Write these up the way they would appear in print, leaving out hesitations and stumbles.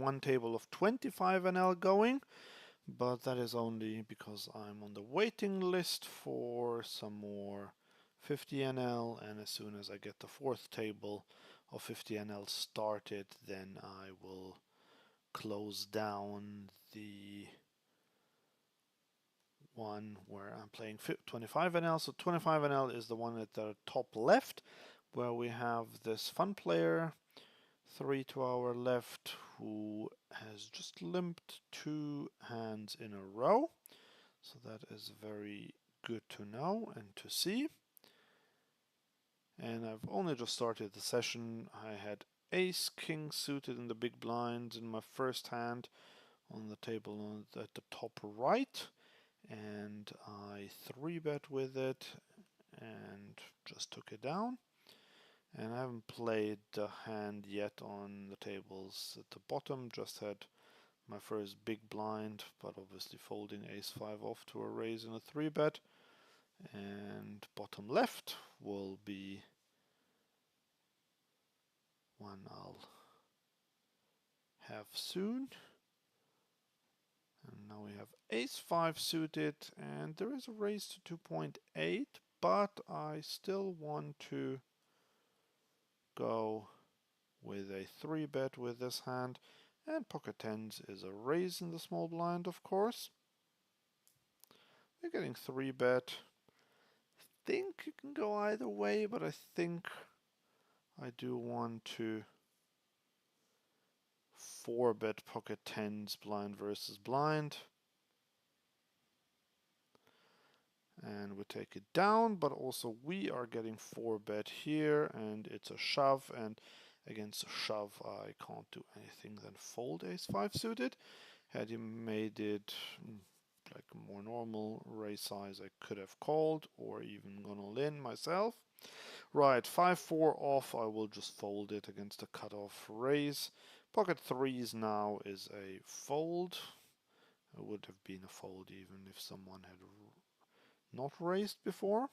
one table of 25 NL going, but that is only because I'm on the waiting list for some more 50 NL, and as soon as I get the fourth table of 50 NL started, then I will close down the one where I'm playing 25 NL. So 25 NL is the one at the top left, where we have this fun player 3 to our left who has just limped 2 hands in a row. So that is very good to know and to see. And I've only just started the session. I had ace king suited in the big blind in my first hand on the table at the top right, and I 3-bet with it and just took it down. And I haven't played the hand yet on the tables at the bottom, just had my first big blind, but obviously folding ace-5 off to a raise and a 3-bet. And bottom left will be one I'll have soon. And now we have ace-5 suited, and there is a raise to 2.8, but I still want to go with a 3-bet with this hand, and pocket tens is a raise in the small blind, of course. We're getting 3-bet. Think you can go either way, but I think I do want to 4-bet pocket tens blind versus blind. And we take it down, but also we are getting 4-bet here, and it's a shove, and against a shove I can't do anything than fold ace-5 suited. Had he made it like a more normal raise size, I could have called or even gone all in myself. Right, 5-4 off, I will just fold it against a cutoff raise. Pocket threes now is a fold. It would have been a fold even if someone had not raised before.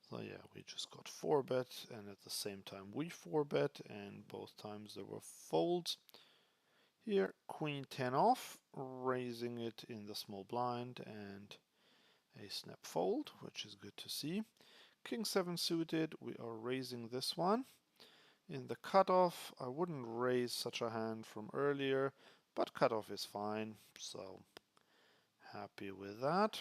So yeah, we just got 4-bet, and at the same time we 4-bet, and both times there were folds. Here, queen 10 off, raising it in the small blind, and a snap fold, which is good to see. King 7 suited, we are raising this one. In the cutoff, I wouldn't raise such a hand from earlier, but cutoff is fine, so happy with that.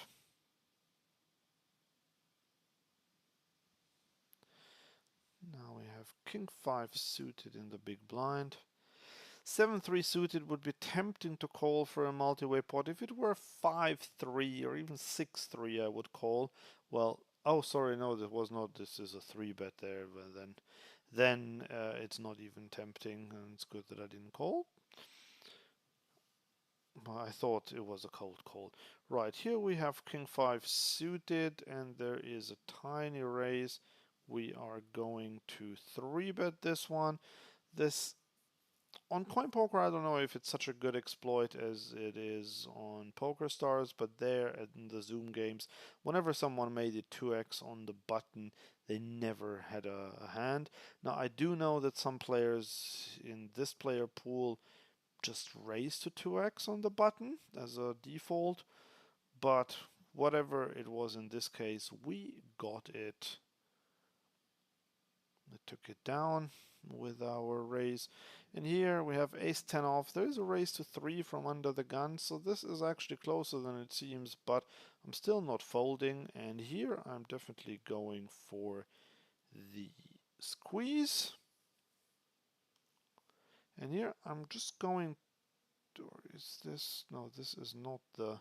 Now we have king 5 suited in the big blind. 7-3 suited would be tempting to call for a multi-way pot. If it were 5-3 or even 6-3, I would call. Well, oh, sorry, no, this was not. This is a 3-bet there, but then it's not even tempting, and it's good that I didn't call. I thought it was a cold call. Right, here we have king 5 suited, and there is a tiny raise. We are going to 3-bet this one. This on Coin Poker, I don't know if it's such a good exploit as it is on Poker Stars, but there in the Zoom games, whenever someone made it 2x on the button, they never had a hand. Now, I do know that some players in this player pool just raise to 2x on the button as a default, but whatever it was in this case, we got it. I took it down with our raise. And here we have ace 10 off. There is a raise to 3 from under the gun, so this is actually closer than it seems, but I'm still not folding. And here I'm definitely going for the squeeze. And here I'm just going to, or is this, no, this is not the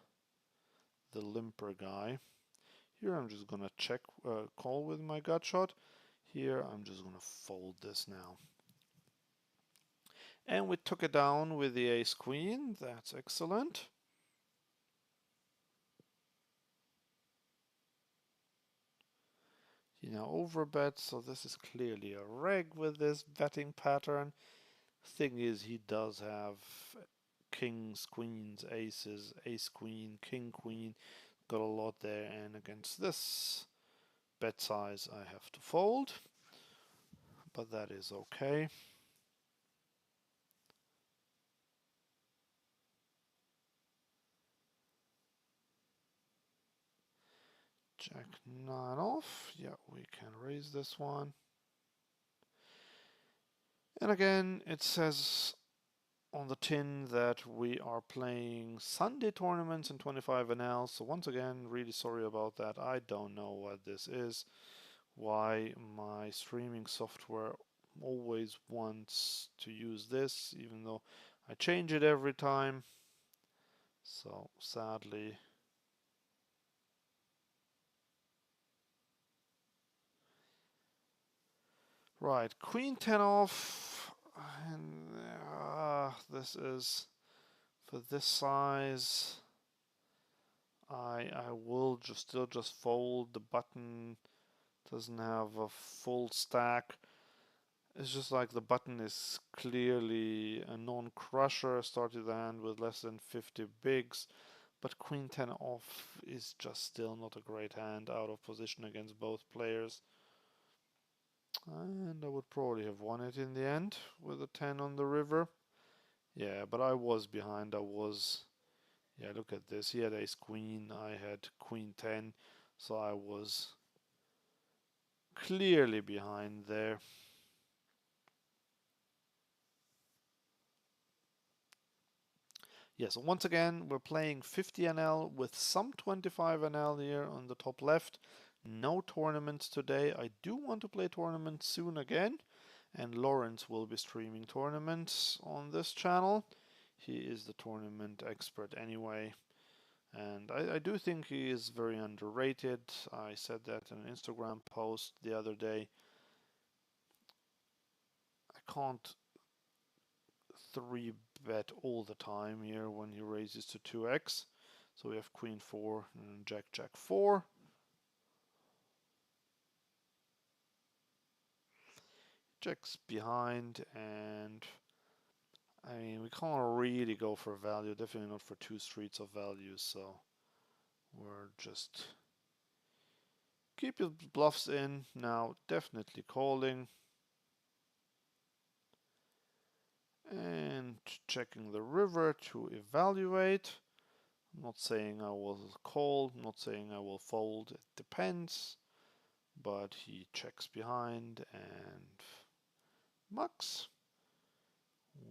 limper guy. Here I'm just gonna check, call with my gut shot. Here I'm just gonna fold this now. And we took it down with the ace queen. That's excellent. You know, overbet, so this is clearly a reg with this betting pattern. Thing is, he does have kings, queens, aces, ace queen, king queen. Got a lot there, and against this bet size I have to fold, but that is okay. Jack 9 off. Yeah, we can raise this one. And again, it says on the tin that we are playing Sunday tournaments in 25 NL. So once again, really sorry about that. I don't know what this is. Why my streaming software always wants to use this, even though I change it every time. So sadly. Right, Queen 10 off. And this is for this size. I will still just fold. The button doesn't have a full stack. It's just like the button is clearly a non-crusher. Started the hand with less than 50 bigs, but Queen 10 off is just still not a great hand, out of position against both players. And I would probably have won it in the end with a 10 on the river. Yeah, but I was behind. Yeah, look at this. He had ace queen, I had queen 10, so I was clearly behind there. Yes, once again, we're playing 50 NL with some 25 NL here on the top left. No tournaments today. I do want to play tournaments soon again, and Lawrence will be streaming tournaments on this channel. He is the tournament expert anyway, and I do think he is very underrated. I said that in an Instagram post the other day. I can't 3-bet all the time here when he raises to 2x. So we have queen 4 and jack 4. Jack's behind, and I mean, we can't really go for value, definitely not for 2 streets of value, so we're just keep your bluffs in. Now definitely calling and checking the river to evaluate. I'm not saying I will call, not saying I will fold, it depends. But he checks behind and mucks.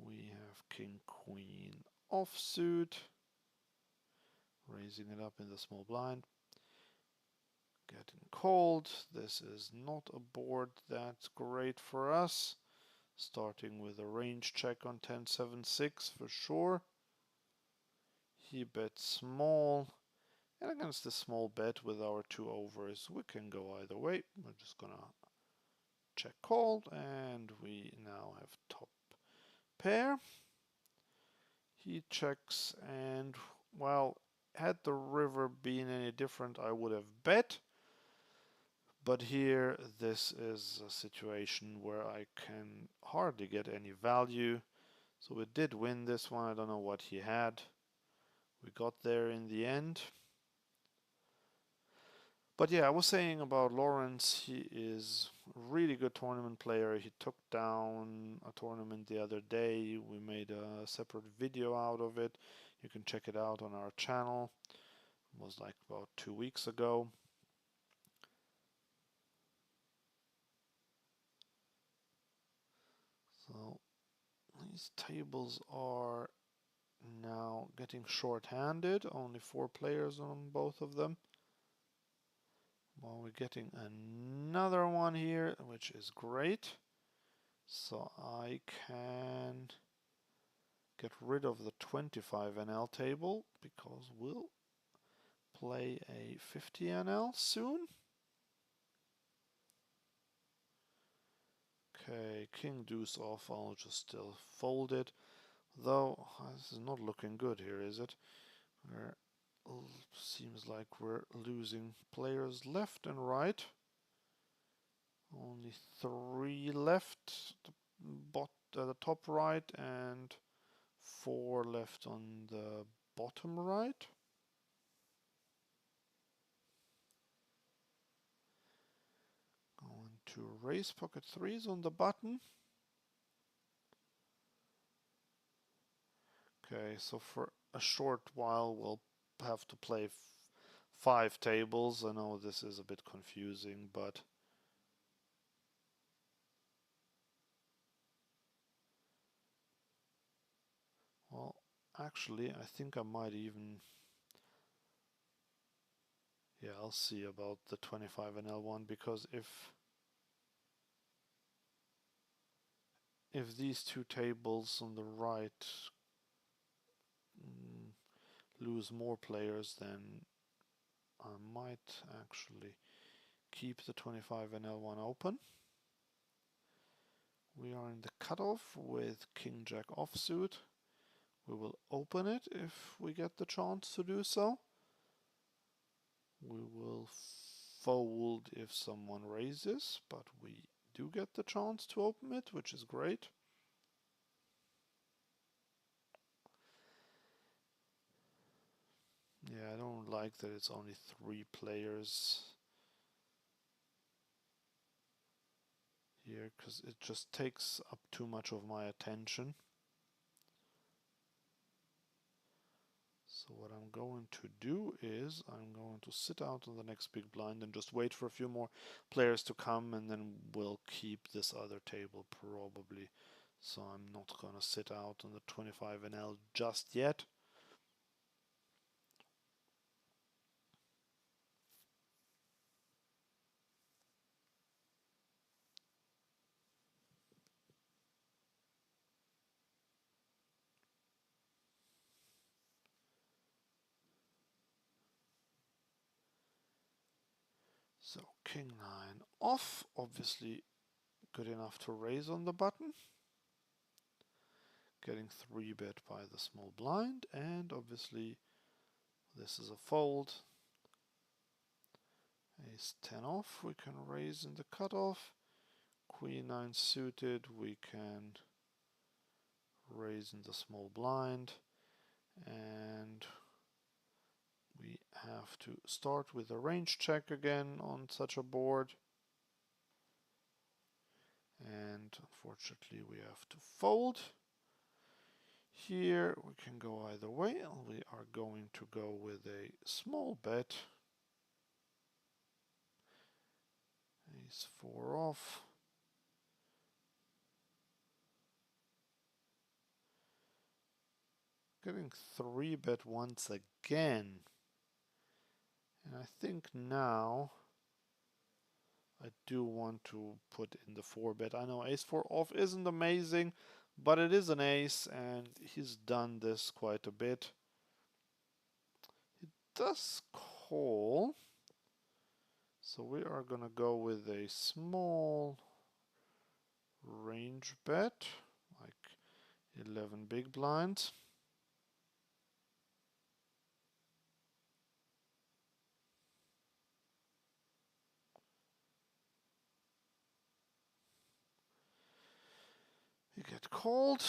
We have king queen offsuit, raising it up in the small blind, getting called. This is not a board that's great for us, starting with a range check on 10-7-6 for sure. He bets small, and against the small bet with our 2 overs we can go either way. We're just gonna check call, and we now have top pair. He checks, and well, had the river been any different I would have bet, but here this is a situation where I can hardly get any value. So we did win this one. I don't know what he had. We got there in the end. But yeah, I was saying about Lawrence, he is a really good tournament player. He took down a tournament the other day. We made a separate video out of it. You can check it out on our channel. It was like about 2 weeks ago. So these tables are now getting short-handed. Only 4 players on both of them. Well, we're getting another one here, which is great. So I can get rid of the 25 NL table because we'll play a 50 NL soon. Okay, king deuce off. I'll just still fold it. Though this is not looking good here, is it? Seems like we're losing players left and right. Only 3 left, the top right, and 4 left on the bottom right. Going to raise pocket 3s on the button. Okay, so for a short while we'll have to play 5 tables. I know this is a bit confusing, but well, actually I think I might even, yeah, I'll see about the 25 and L1, because if these 2 tables on the right lose more players, then I might actually keep the 25 and L1 open. We are in the cutoff with King Jack offsuit. We will open it if we get the chance to do so. We will fold if someone raises, but we do get the chance to open it, which is great. Yeah, I don't like that it's only 3 players here, because it just takes up too much of my attention. So what I'm going to do is I'm going to sit out on the next big blind and just wait for a few more players to come, and then we'll keep this other table probably. So I'm not going to sit out on the 25 and L just yet. So King 9 off, obviously good enough to raise on the button. Getting 3-bet by the small blind, and obviously this is a fold. Ace 10 off, we can raise in the cutoff. Queen 9 suited, we can raise in the small blind, and we have to start with a range check again on such a board. And unfortunately we have to fold. Here we can go either way. We are going to go with a small bet. Ace 4 off. Getting 3-bet once again. And I think now I do want to put in the 4-bet. I know ace 4 off isn't amazing, but it is an ace, and he's done this quite a bit. He does call, so we are gonna go with a small range bet, like 11 big blinds. You get called.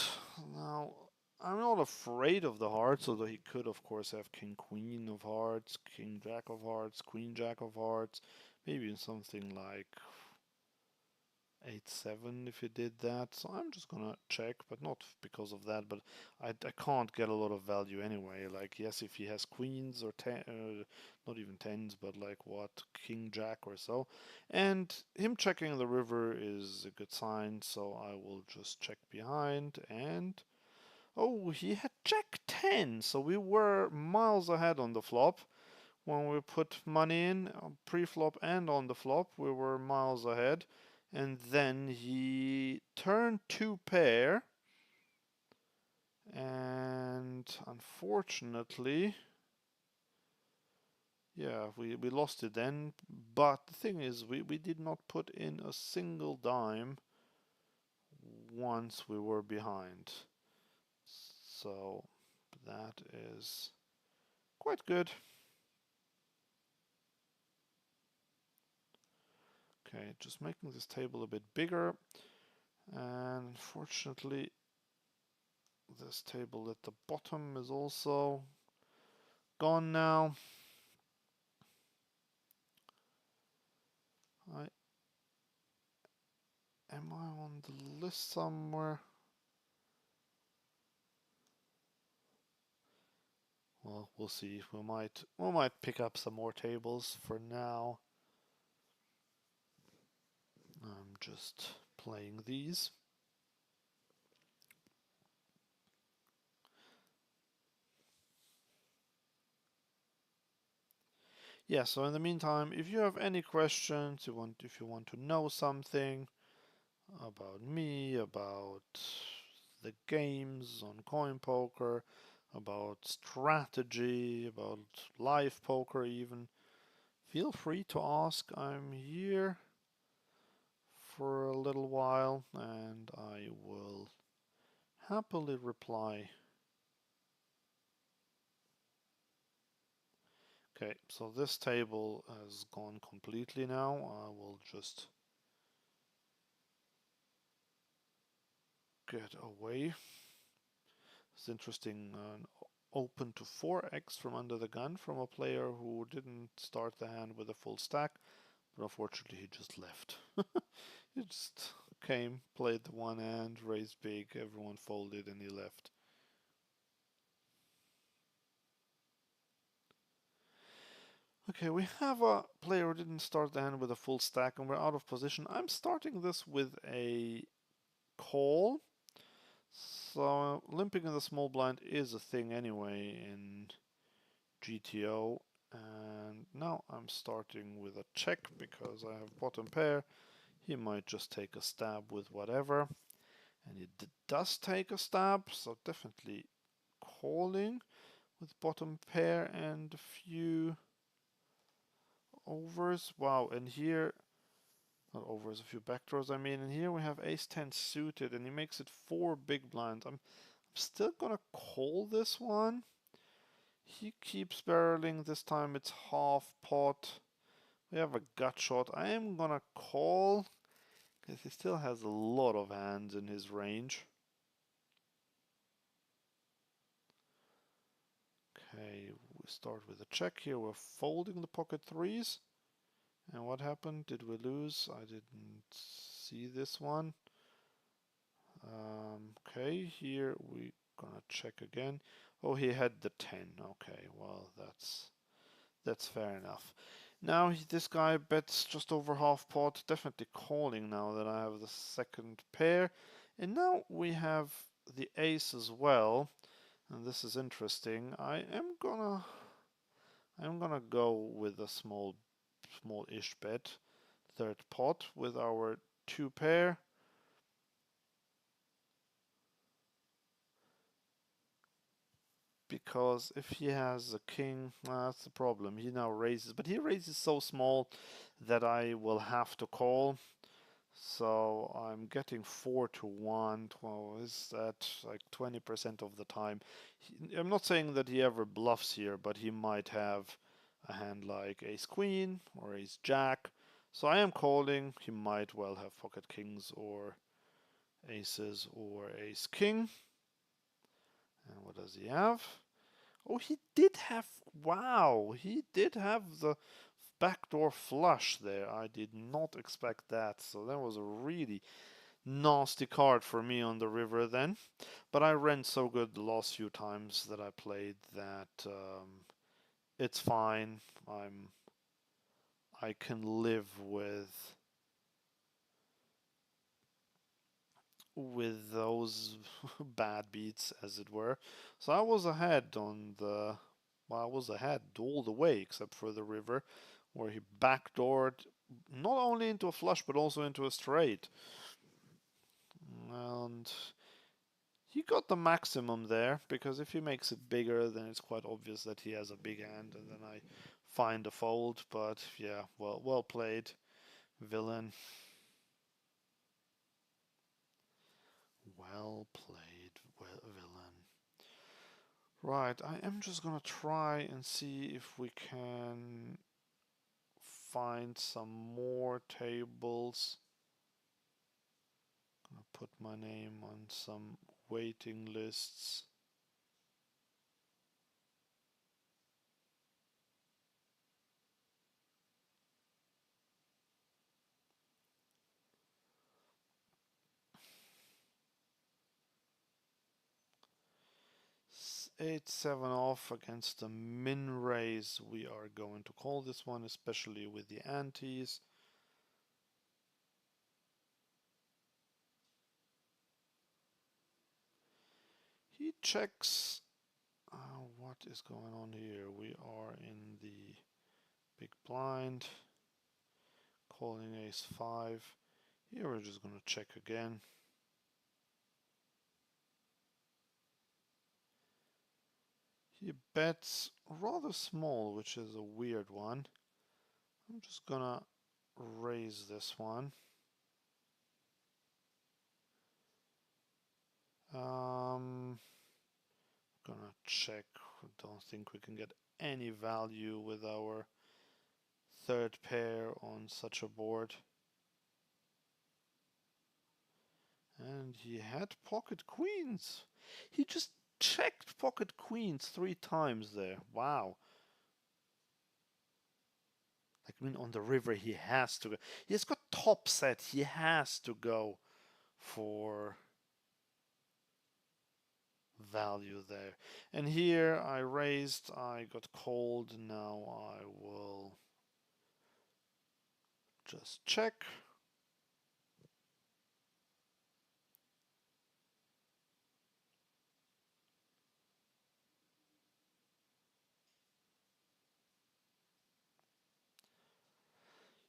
Now, I'm not afraid of the hearts, although he could, of course, have King Queen of Hearts, King Jack of Hearts, Queen Jack of Hearts, maybe something like 8-7 if he did that. So I'm just gonna check, but not because of that, but I can't get a lot of value anyway. Like, yes, if he has queens or not even tens, but like what, King Jack or so. And him checking the river is a good sign, so I will just check behind. And oh, he had Jack 10, so we were miles ahead on the flop. When we put money in, pre-flop and on the flop, we were miles ahead. And then he turned 2 pair, and unfortunately, yeah, we lost it then. But the thing is, we did not put in a single dime once we were behind. So that is quite good. Okay, just making this table a bit bigger. And unfortunately, This table at the bottom is also gone now. Am I on the list somewhere? Well, we'll see. We might pick up some more tables. For now, I'm just playing these. Yeah, so in the meantime, if you have any questions, if you want to know something about me, about the games on coin poker, about strategy, about live poker even, feel free to ask. I'm here for a little while and I will happily reply. Okay, so this table has gone completely now. I will just get away. It's interesting. Open to 4x from under the gun from a player who didn't start the hand with a full stack, but unfortunately he just left. He just came, played the one hand, raised big, everyone folded, and he left. Okay, we have a player who didn't start the hand with a full stack, and we're out of position. I'm starting this with a call. So limping in the small blind is a thing anyway in GTO. And now I'm starting with a check because I have bottom pair. He might just take a stab with whatever. And he does take a stab, so definitely calling with bottom pair and a few overs. Wow, and here, not overs, a few backdoors I mean, and here we have ace-10 suited and he makes it 4 big blinds. I'm still gonna call this one. He keeps barreling, this time it's half pot. We have a gut shot. I am gonna call because he still has a lot of hands in his range. Okay, we start with a check here. We're folding the pocket threes. And what happened? Did we lose? I didn't see this one. Okay, here we gonna check again. Oh, he had the 10. Okay, well that's fair enough. Now this guy bets just over half pot, definitely calling now that I have the second pair. And now we have the ace as well, and this is interesting. I'm gonna go with a small-ish bet, third pot with our 2 pair. Because if he has a king, that's the problem. He now raises, but he raises so small that I will have to call. So I'm getting 4-1. Well, is that like 20% of the time? I'm not saying that he ever bluffs here, but he might have a hand like ace queen or ace jack. So I am calling. He might well have pocket kings or aces or ace king. And what does he have? Oh, he did have, wow, he did have the backdoor flush there. I did not expect that. So that was a really nasty card for me on the river then. But I ran so good the last few times that I played that it's fine. I can live with those bad beats, as it were. So I was ahead on the, well, I was ahead all the way except for the river, where he backdoored not only into a flush but also into a straight. And he got the maximum there, because if he makes it bigger, then it's quite obvious that he has a big hand, and then I find a fold. But yeah, well played, villain. Well played, villain. Right, I am just gonna try and see if we can find some more tables. Gonna put my name on some waiting lists. Eight, 7 off against the min raise. We are going to call this one, especially with the antes. He checks. What is going on here? We are in the big blind, calling ace 5. Here we're just going to check again. He bets rather small, which is a weird one. I'm just gonna raise this one. Gonna check. Don't think we can get any value with our third pair on such a board. And he had pocket queens. He just checked pocket queens 3 times there. Wow. Like, I mean, on the river, he has to go. He's got top set. He has to go for value there. And here I raised, I got called. Now I will just check.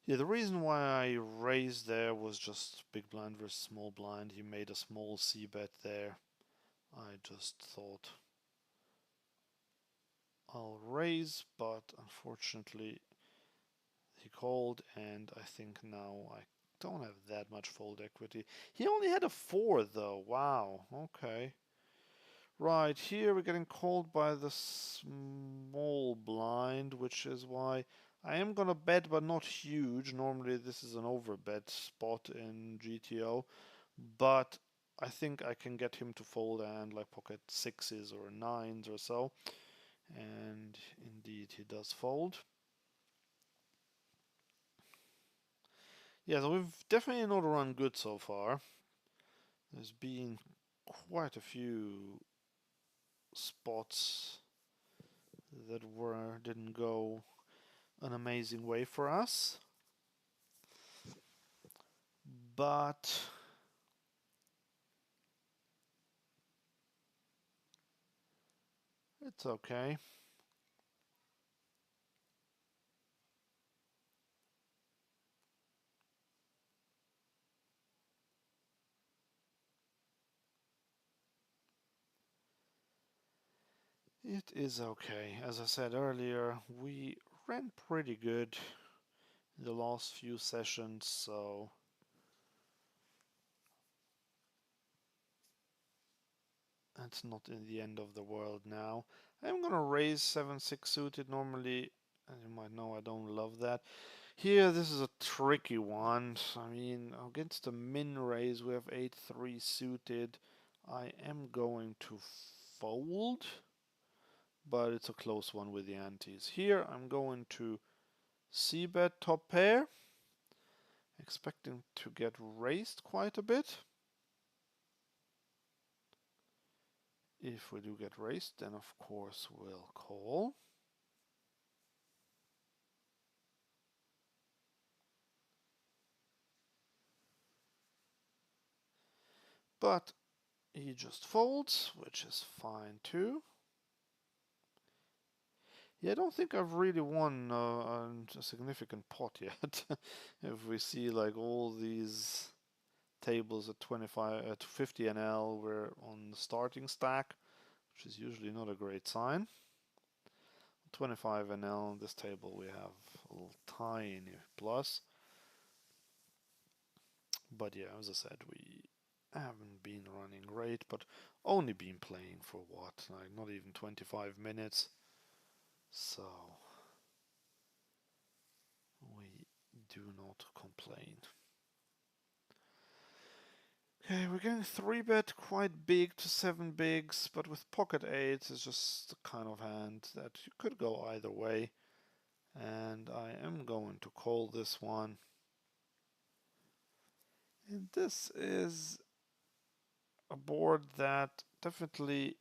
Yeah, the reason why I raised there was just big blind versus small blind. He made a small c bet there. I just thought I'll raise, but unfortunately he called, and I think now I don't have that much fold equity. He only had a 4 though. Wow, okay. Right, here we're getting called by the small blind, which is why I am gonna bet, but not huge. Normally this is an overbet spot in GTO, but I think I can get him to fold and like pocket 6s or 9s or so. And indeed he does fold. Yeah, so we've definitely not run good so far. There's been quite a few spots that didn't go an amazing way for us, but it's okay. It is okay. As I said earlier, we ran pretty good in the last few sessions, so it's not in the end of the world now. I'm gonna raise 7-6 suited. Normally, as you might know, I don't love that. Here, this is a tricky one. I mean, against the min raise, we have 8-3 suited. I am going to fold, but it's a close one with the antes. Here, I'm going to c-bet top pair, expecting to get raised quite a bit. If we do get raised, then of course we'll call. But he just folds, which is fine too. Yeah, I don't think I've really won a significant pot yet. If we see like all these tables at 25 at 50 NL, we're on the starting stack, which is usually not a great sign. 25 NL on this table, we have a little tiny plus. But yeah, as I said, we haven't been running great, but only been playing for what, like not even 25 minutes. So we do not complain. Okay, we're getting 3-bet quite big to 7 bigs, but with pocket 8s it's just the kind of hand that you could go either way. And I am going to call this one. And this is a board that definitely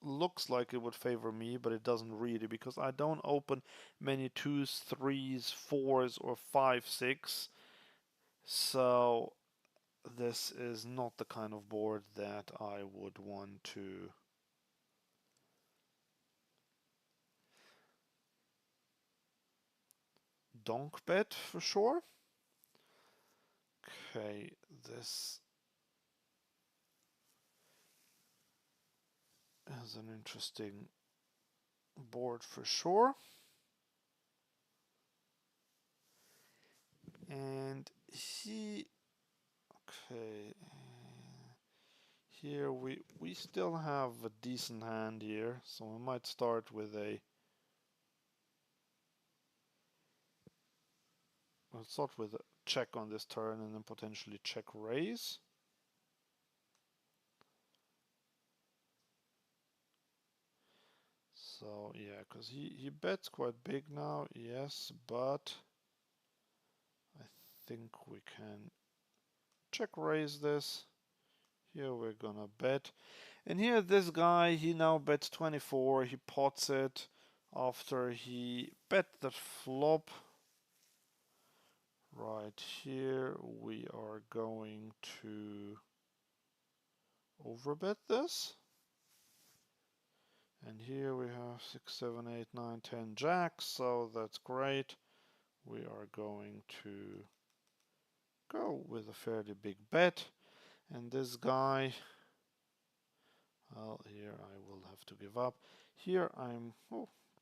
looks like it would favor me, but it doesn't really, because I don't open many 2s, 3s, 4s, or 5, 6. So this is not the kind of board that I would want to donk bet for sure. Okay, this is an interesting board for sure. And okay, here we still have a decent hand here, so we might start with a, let's start with a check on this turn and then potentially check raise. So yeah, because he bets quite big now, yes, but I think we can check raise this. Here we're gonna bet. And here this guy, he now bets 24, he pots it after he bet the flop. Right here we are going to overbet this. And here we have 6, 7, 8, 9, 10 jacks, so that's great. We are going to go with a fairly big bet. And this guy, well, here I will have to give up. Here I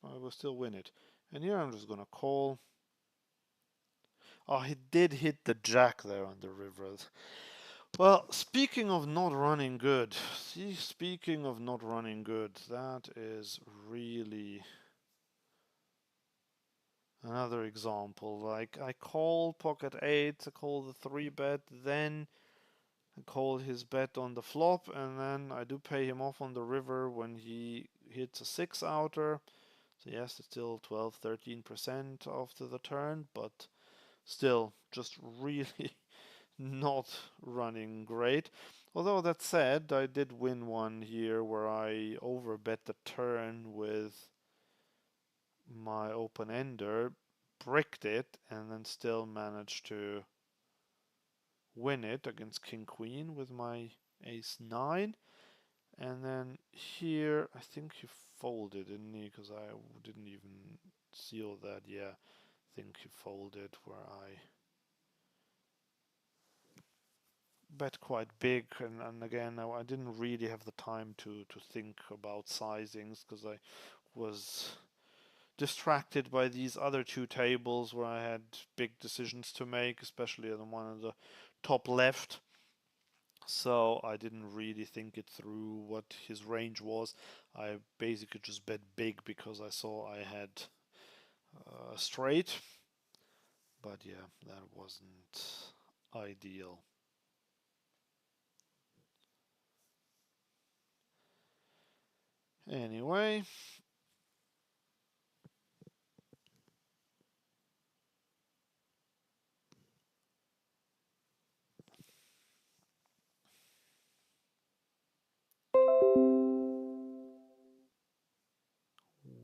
will still win it. And here I'm just gonna call. Oh, he did hit the jack there on the river. Well, speaking of not running good, that is really another example. Like, I call pocket 8, I call the 3-bet, then I call his bet on the flop, and then I do pay him off on the river when he hits a 6-outer. So yes, it's still 12, 13% after the turn, but still just really not running great. Although that said, I did win one here where I overbet the turn with my open ender, bricked it, and then still managed to win it against King Queen with my ace 9. And then here, I think he folded, didn't he? Because I didn't even seal that. Yeah, I think he folded where I bet quite big. And again, I didn't really have the time to think about sizings because I was distracted by these other two tables where I had big decisions to make, especially the one on the top left. So I didn't really think it through what his range was. I basically just bet big because I saw I had a straight. But yeah, that wasn't ideal. Anyway,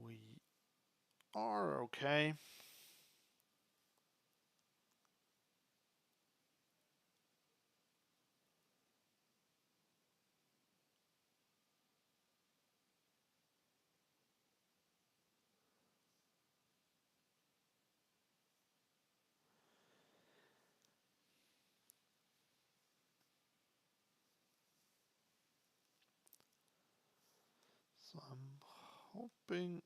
we are okay. So I'm hoping.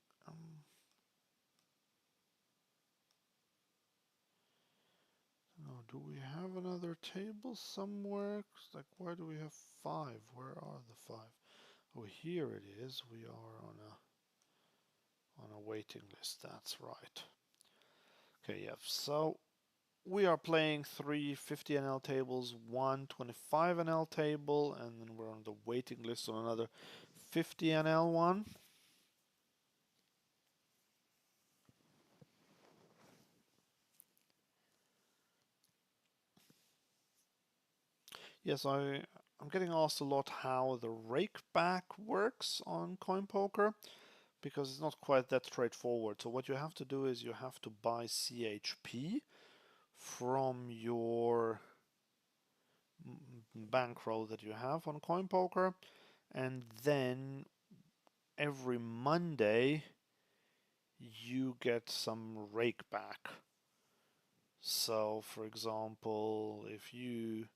Oh, do we have another table somewhere? 'Cause, like, why do we have 5? Where are the 5? Oh, here it is. We are on a waiting list. That's right. Okay, yeah. So we are playing three 50 NL tables, one 25 NL table, and then we're on the waiting list on another 50 NL one. Yes, I'm getting asked a lot how the rake back works on coin poker because it's not quite that straightforward. So what you have to do is you have to buy CHP from your bankroll that you have on coin poker, and then every Monday you get some rake back. So for example, if you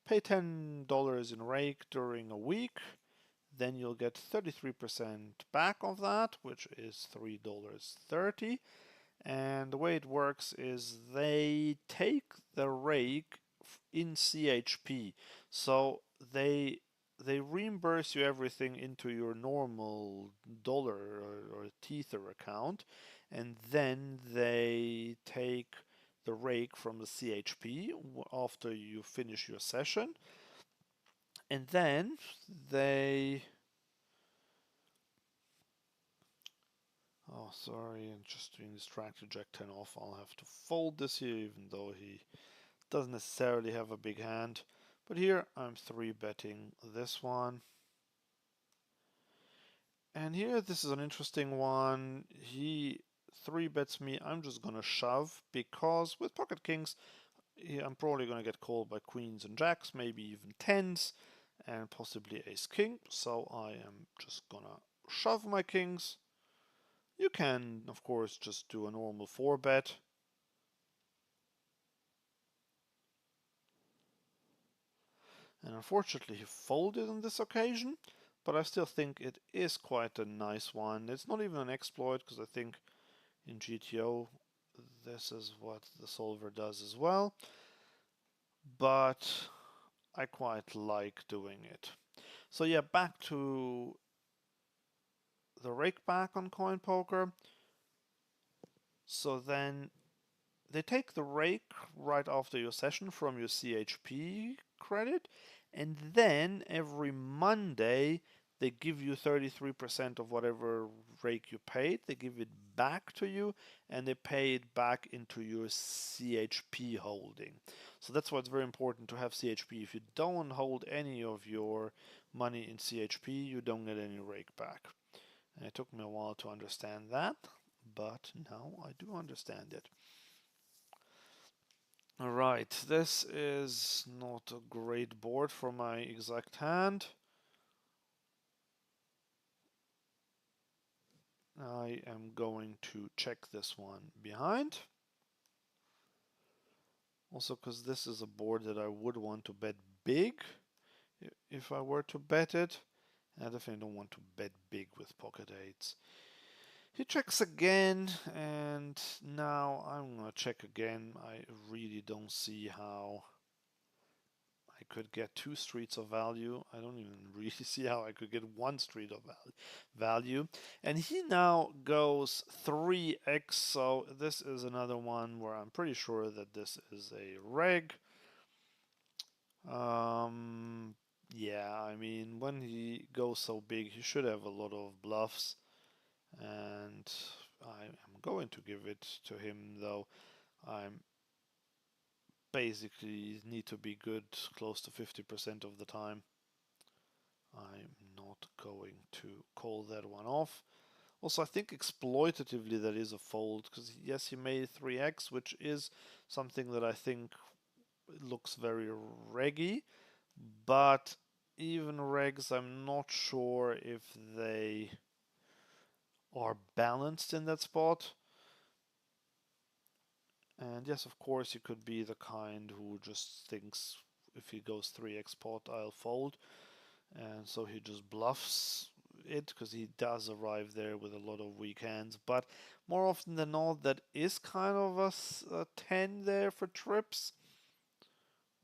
pay $10 in rake during a week, then you'll get 33% back of that, which is $3.30. And the way it works is they take the rake in CHP. So they reimburse you everything into your normal dollar or Tether account, and then they take the rake from the CHP after you finish your session, and then they oh, sorry, I'm just being distracted. Jack 10 off. I'll have to fold this here, even though he doesn't necessarily have a big hand. But here I'm 3-betting this one. And here, this is an interesting one. He 3-bets me. I'm just going to shove because with pocket kings, I'm probably going to get called by queens and jacks, maybe even tens, and possibly ace king. So I am just going to shove my kings. You can, of course, just do a normal 4-bet. And unfortunately, he folded on this occasion, but I still think it is quite a nice one. It's not even an exploit, because I think in GTO this is what the solver does as well. But I quite like doing it. So yeah, back to the rake back on coin poker. So then they take the rake right after your session from your CHP credit, and then every Monday they give you 33% of whatever rake you paid. They give it back to you, and they pay it back into your CHP holding. So that's why it's very important to have CHP. If you don't hold any of your money in CHP, you don't get any rake back. And it took me a while to understand that, but now I do understand it. Alright, this is not a great board for my exact hand. I am going to check this one behind. Also because this is a board that I would want to bet big if I were to bet it. I definitely don't want to bet big with pocket eights. He checks again, and now I'm gonna check again. I really don't see how I could get 2 streets of value. I don't even really see how I could get 1 street of value. And he now goes 3x, so this is another one where I'm pretty sure that this is a reg. Yeah, I mean, when he goes so big, he should have a lot of bluffs. And I am going to give it to him, though I'm basically need to be good close to 50% of the time. I'm not going to call that one off. Also, I think exploitatively that is a fold, because yes, he made 3x, which is something that I think looks very reggy, but even regs, I'm not sure if they are balanced in that spot. And yes, of course, you could be the kind who just thinks if he goes 3x pot, I'll fold. And so he just bluffs it because he does arrive there with a lot of weak hands. But more often than not, that is kind of a 10 there for trips.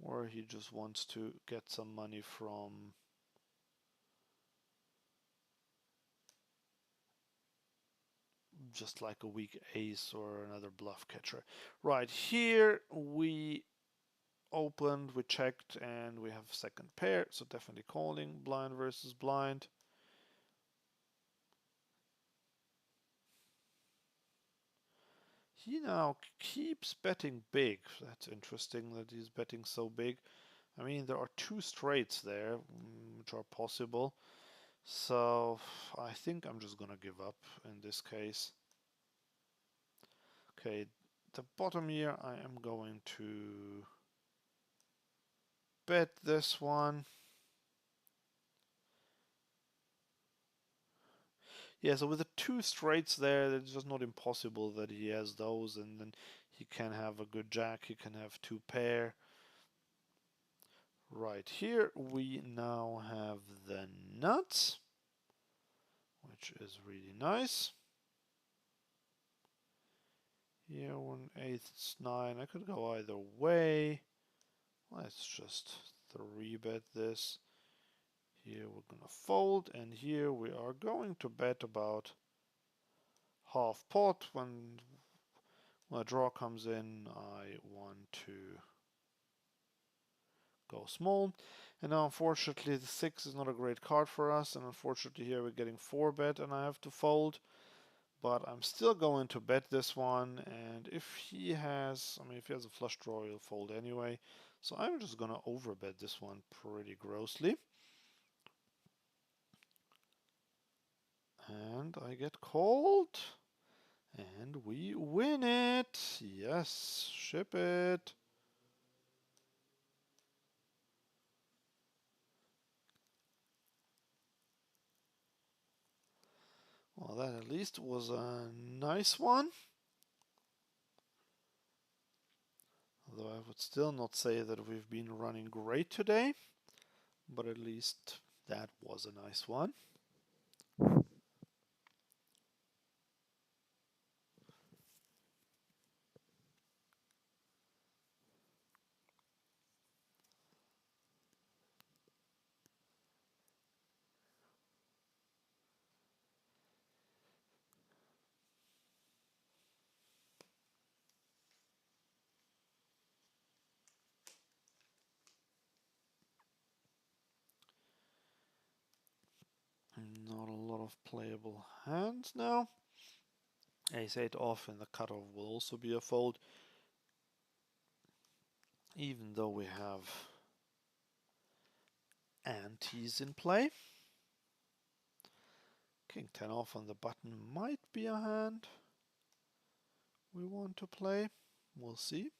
Or he just wants to get some money from just like a weak ace or another bluff catcher. Right here we opened, we checked, and we have second pair, so definitely calling blind versus blind. He now keeps betting big. That's interesting that he's betting so big. I mean, there are two straights there, which are possible. So I think I'm just gonna give up in this case. Okay, the bottom here I am going to bet this one. Yeah, so with the two straights there, it's just not impossible that he has those, and then he can have a good jack, he can have two pair. Right here we now have the nuts, which is really nice. Here 1/8, it's 9. I could go either way. Let's just 3-bet this. Here we're gonna fold, and here we are going to bet about half pot. When a draw comes in, I want to go small. And now unfortunately the 6 is not a great card for us, and unfortunately here we're getting 4-bet and I have to fold. But I'm still going to bet this one, and if he has, if he has a flush draw, he'll fold anyway. So I'm just gonna overbet this one pretty grossly. And I get called. And we win it. Yes, ship it. Well, that at least was a nice one. Although I would still not say that we've been running great today. But at least that was a nice one. Not a lot of playable hands now. Ace-8 off in the cutoff will also be a fold. Even though we have antes in play. King-10 off on the button might be a hand we want to play. We'll see.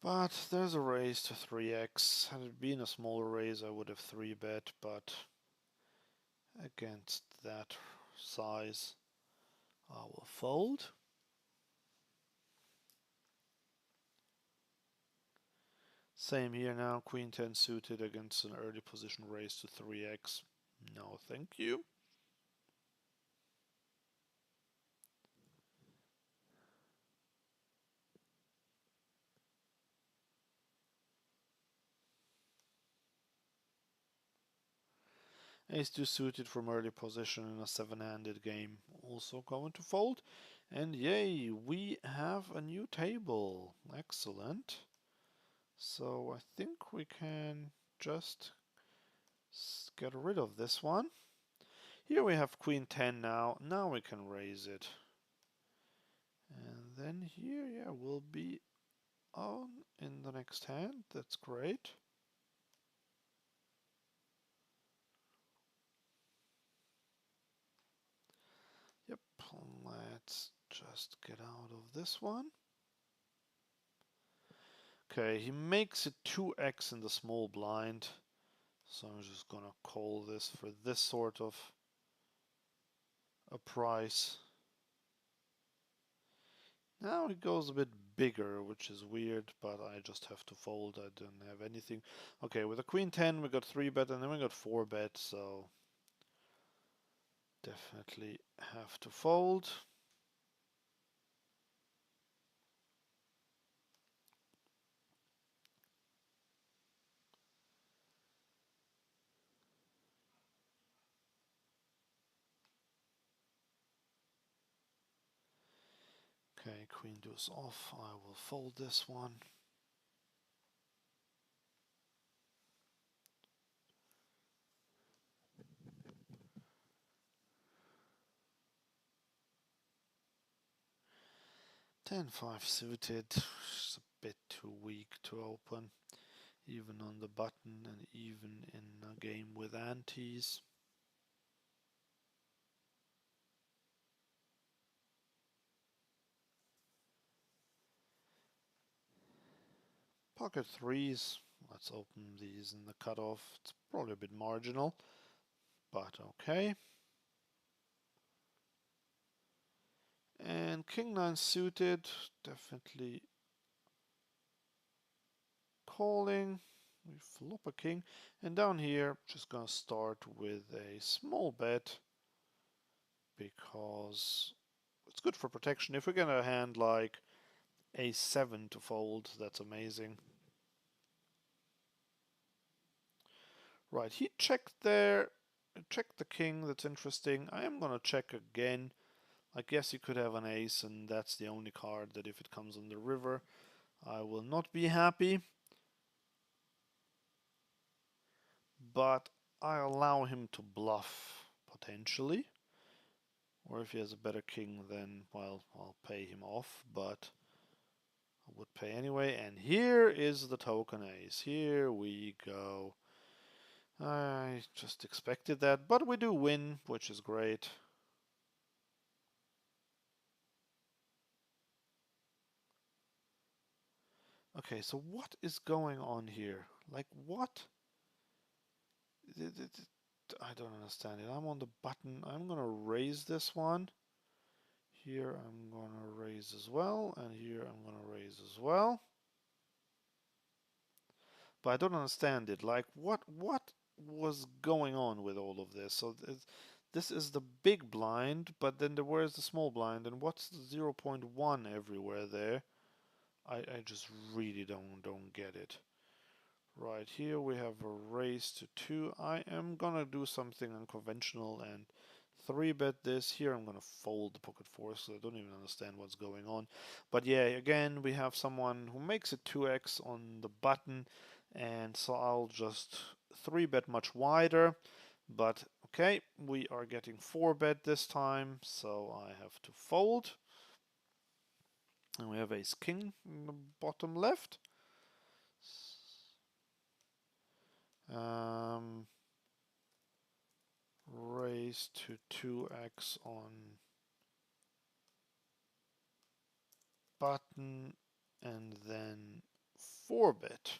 But there's a raise to 3x. Had it been a smaller raise, I would have 3-bet, but against that size, I will fold. Same here now, Queen-10 suited against an early position raise to 3x. No, thank you. Ace-2 suited from early position in a 7-handed game. Also going to fold. And yay, we have a new table. Excellent. So I think we can just get rid of this one. Here we have Queen-10 now. Now we can raise it. And then here, yeah, we'll be on in the next hand. That's great. Yep, let's just get out of this one. Okay, he makes it 2x in the small blind. So I'm just gonna call this for this sort of a price. Now it goes a bit bigger, which is weird, but I just have to fold. I don't have anything. Okay, with a Queen-10 we got 3-bet and then we got 4-bet, so definitely have to fold. Okay, queen deuce off. I will fold this one. Ten-five suited. It's a bit too weak to open, even on the button and even in a game with antes. Pocket threes. Let's open these in the cutoff. It's probably a bit marginal, but okay. And king nine suited, definitely calling. We flop a king, and down here, just gonna start with a small bet because it's good for protection. If we get a hand like a7 to fold, that's amazing. Right, he checked there, checked the king, that's interesting. I am gonna check again. I guess you could have an ace, and that's the only card that if it comes on the river, I will not be happy. But I allow him to bluff, potentially. Or if he has a better king, then, well, I'll pay him off, but I would pay anyway. And here is the token ace. Here we go. I just expected that, but we do win, which is great. Okay, so what is going on here? Like, what? I don't understand it. I'm on the button. I'm gonna raise this one. Here I'm gonna raise as well, and here I'm gonna raise as well. But I don't understand it. Like, what was going on with all of this? So this is the big blind, but then where's the small blind, and what's the 0.1 everywhere there? I just really don't get it. Right here we have a raise to 2. I am gonna do something unconventional and 3-bet this. Here I'm gonna fold the pocket 4, so I don't even understand what's going on. But yeah, again, we have someone who makes it 2x on the button, and so I'll just 3-bet much wider. But okay, we are getting 4-bet this time, so I have to fold. And we have ace king in the bottom left. Raise to 2x on button and then 4-bet.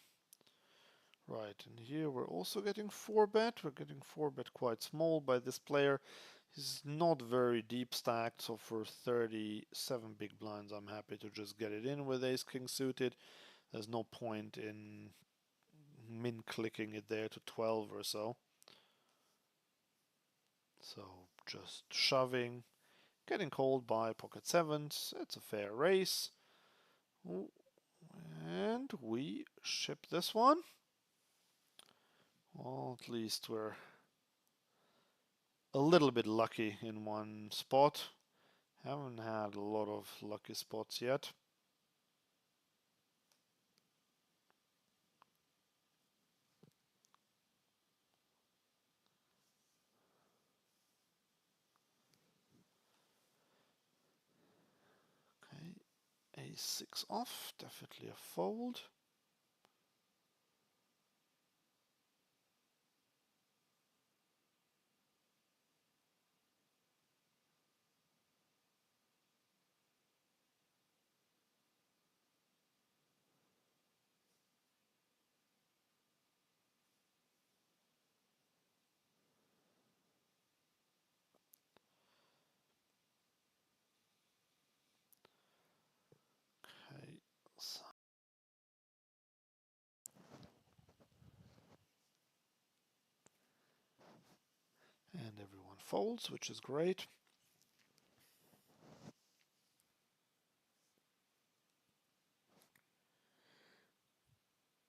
Right, and here we're also getting 4-bet. We're getting 4-bet quite small by this player. He's not very deep stacked, so for 37 big blinds, I'm happy to just get it in with ace-king suited. There's no point in min-clicking it there to 12 or so. So just shoving, getting called by pocket sevens. It's a fair race. And we ship this one. Well, at least we're a little bit lucky in one spot. Haven't had a lot of lucky spots yet. Okay, a6 off, definitely a fold. Okay, so and everyone folds, which is great.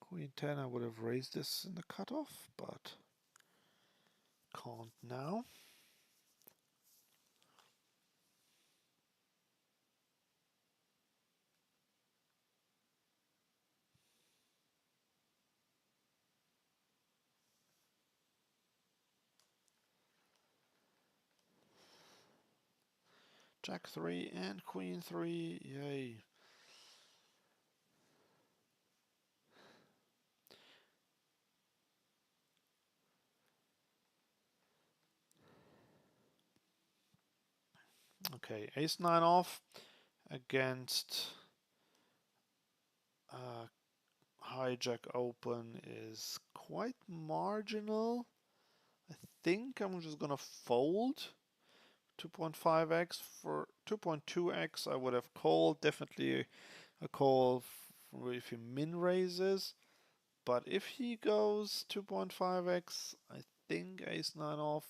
Queen 10, I would have raised this in the cutoff, but can't now. Jack 3 and Queen 3, yay. Okay, Ace 9 off against hijack open is quite marginal. I think I'm just gonna fold 2.5x. For 2.2x I would have called, definitely a call if he min raises, but if he goes 2.5x I think ace 9 off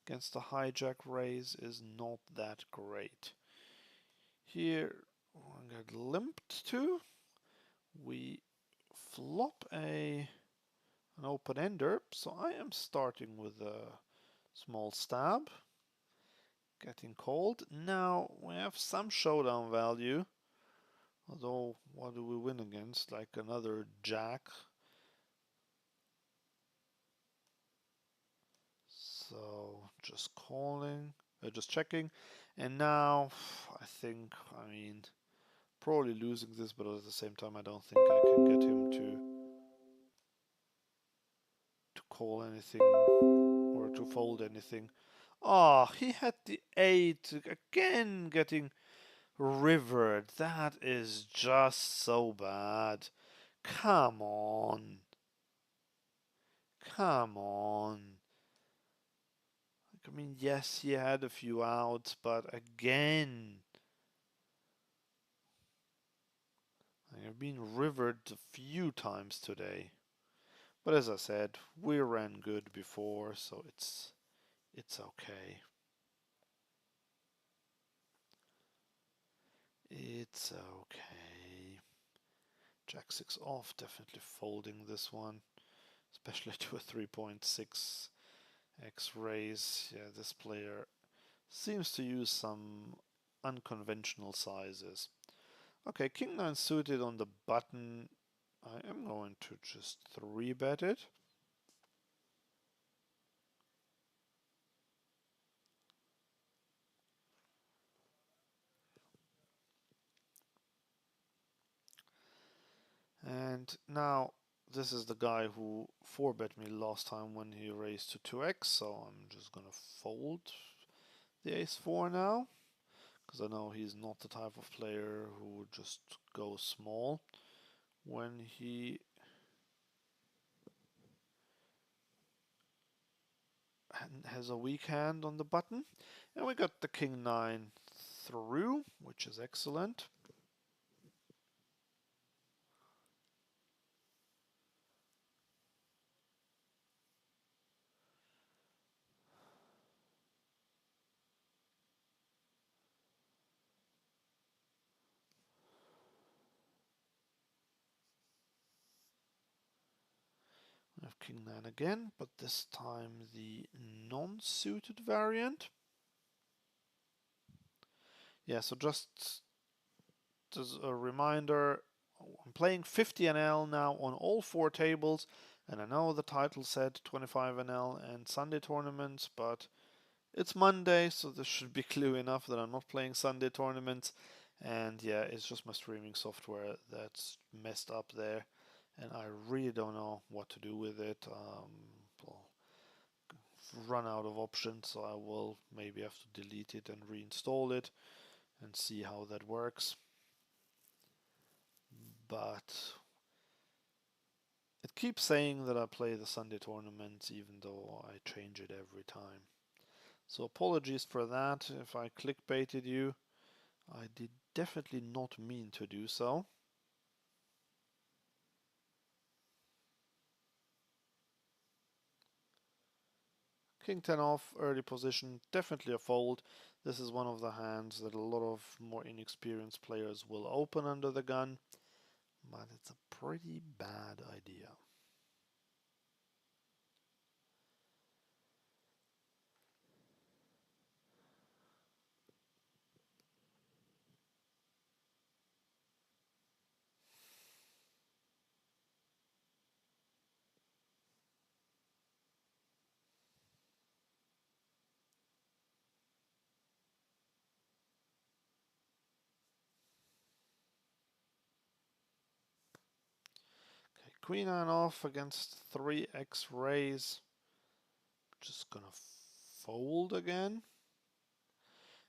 against the hijack raise is not that great. Here I get limped to. We flop an open ender, so I am starting with a small stab, getting called. Now we have some showdown value, although what do we win against? Like another jack. So just calling, just checking, and now I think, I mean, probably losing this, but at the same time I don't think I can get him to call anything or to fold anything. Ah, he had the 8 again, getting rivered. That is just so bad. Come on. Come on. I mean, yes, he had a few outs, but again, I have been rivered a few times today. But as I said, we ran good before, so it's okay. It's okay. Jack 6 off, definitely folding this one, especially to a 3.6x raise. Yeah, this player seems to use some unconventional sizes. Okay, King 9 suited on the button. I am going to just 3-bet it. And now this is the guy who 4-bet me last time when he raised to 2x, so I'm just gonna fold the ace 4 now, because I know he's not the type of player who would just go small when he has a weak hand on the button. And we got the King 9 through, which is excellent. We have King 9 again, but this time the non-suited variant. Yeah, so just as a reminder, I'm playing 50 NL now on all 4 tables, and I know the title said 25 NL and Sunday tournaments, but it's Monday, so this should be clue enough that I'm not playing Sunday tournaments. And yeah, it's just my streaming software that's messed up there, and I really don't know what to do with it. Well, run out of options, so I will maybe have to delete it and reinstall it and see how that works. But it keeps saying that I play the Sunday tournaments even though I change it every time. So apologies for that if I clickbaited you. I did definitely not mean to do so. King 10 off, early position, definitely a fold. This is one of the hands that a lot of more inexperienced players will open under the gun, but it's a pretty bad idea. Queen 9 off against 3x raise. Just gonna fold again.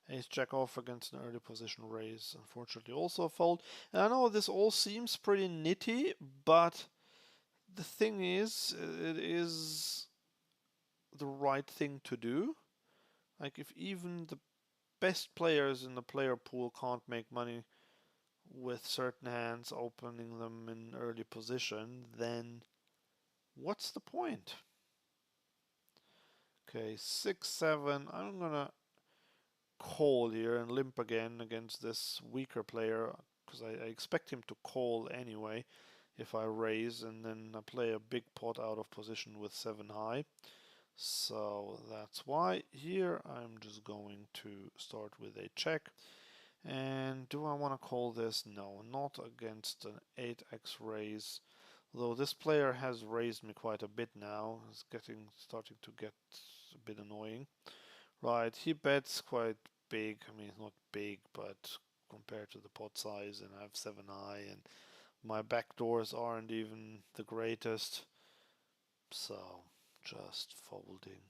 Ace Jack off against an early position raise, unfortunately also a fold. And I know this all seems pretty nitty, but the thing is, it is the right thing to do. Like, if even the best players in the player pool can't make money with certain hands opening them in early position, then what's the point? Okay, 6-7. I'm gonna call here and limp again against this weaker player because I expect him to call anyway if I raise, and then I play a big pot out of position with 7 high. So that's why here I'm just going to start with a check. And do I want to call this? No, not against an 8x raise. Though this player has raised me quite a bit now. It's starting to get a bit annoying. Right, he bets quite big. I mean, it's not big, but compared to the pot size, and I have 7 high, and my backdoors aren't even the greatest. So, just folding.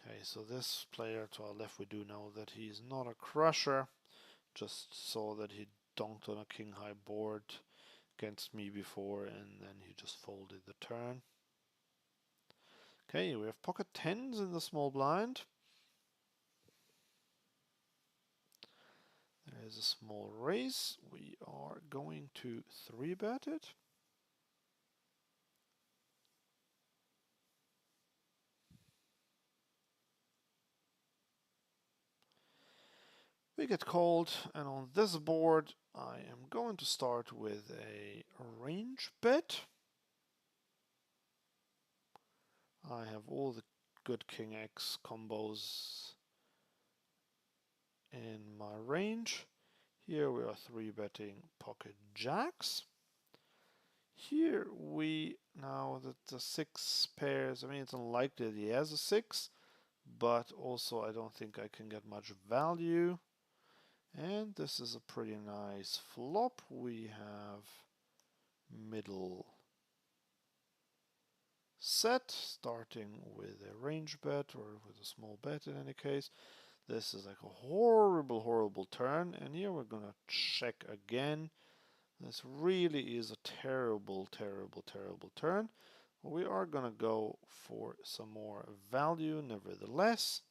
Okay, so this player to our left, we do know that he's not a crusher. Just saw that he donked on a king high board against me before, and then he just folded the turn. Okay, we have pocket tens in the small blind. There is a small raise. We are going to 3-bet it. We get called, and on this board I am going to start with a range bet. I have all the good King X combos in my range. Here we are 3-betting pocket jacks. Here we, now that the 6 pairs, I mean, it's unlikely that he has a 6, but also I don't think I can get much value. And this is a pretty nice flop. We have middle set, starting with a range bet, or with a small bet in any case. This is like a horrible, horrible turn, and here we're gonna check again. This really is a terrible, terrible, terrible turn. We are gonna go for some more value nevertheless.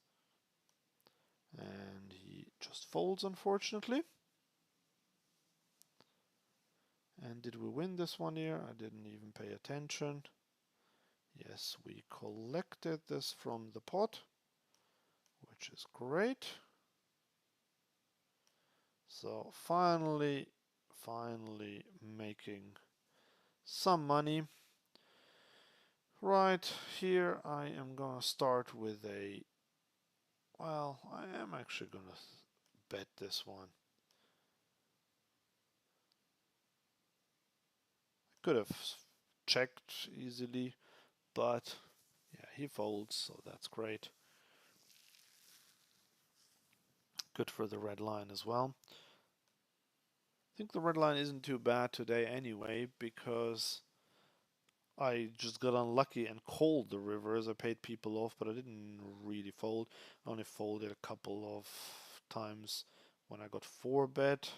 And he just folds, unfortunately. And did we win this one here? I didn't even pay attention. Yes, we collected this from the pot, which is great. So finally making some money. Right, here I am gonna start with a, well, I am actually gonna bet this one. Could have checked easily, but yeah, he folds, so that's great. Good for the red line as well. I think the red line isn't too bad today anyway, because I just got unlucky and called the rivers. I paid people off, but I didn't really fold. I only folded a couple of times when I got 4-bet.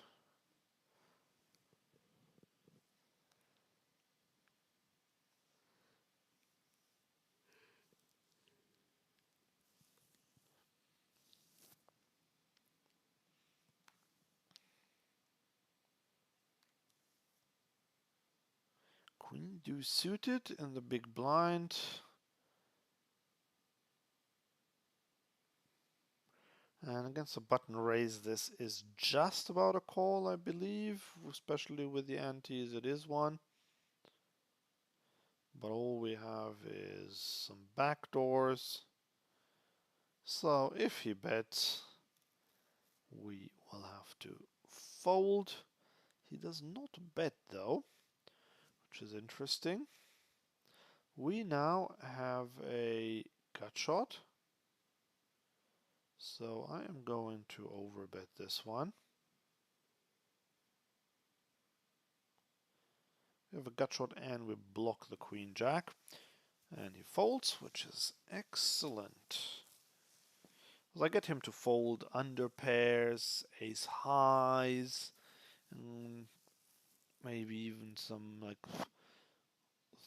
Queen deuce suited in the big blind. And against a button raise, this is just about a call, I believe, especially with the antes, it is one. But all we have is some backdoors. So if he bets, we will have to fold. He does not bet though, which which is interesting. We now have a gut shot. So I am going to overbet this one. We have a gut shot and we block the queen jack. And he folds, which is excellent. I get him to fold under pairs, ace highs, and maybe even some like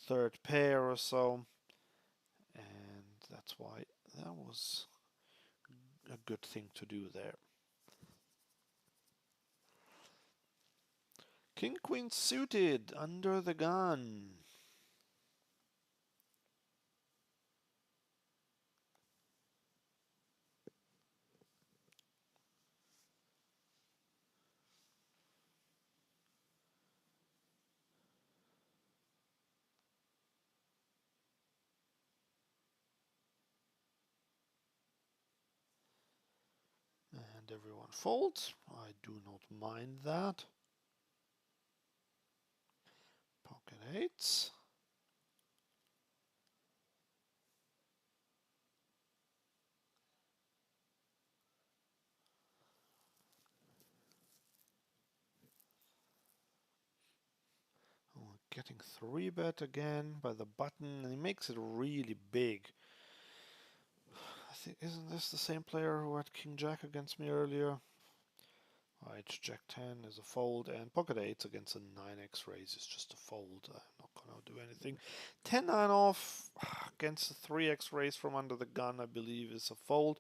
third pair or so. And that's why that was a good thing to do there. King queen suited under the gun. And everyone folds. I do not mind that. Pocket eights. Oh, getting 3-bet again by the button, and he makes it really big. I think, isn't this the same player who had King Jack against me earlier? Right, Jack 10 is a fold, and Pocket 8 against a 9x raise is just a fold. I'm not gonna do anything. 10-9 off against a 3x raise from under the gun, I believe, is a fold.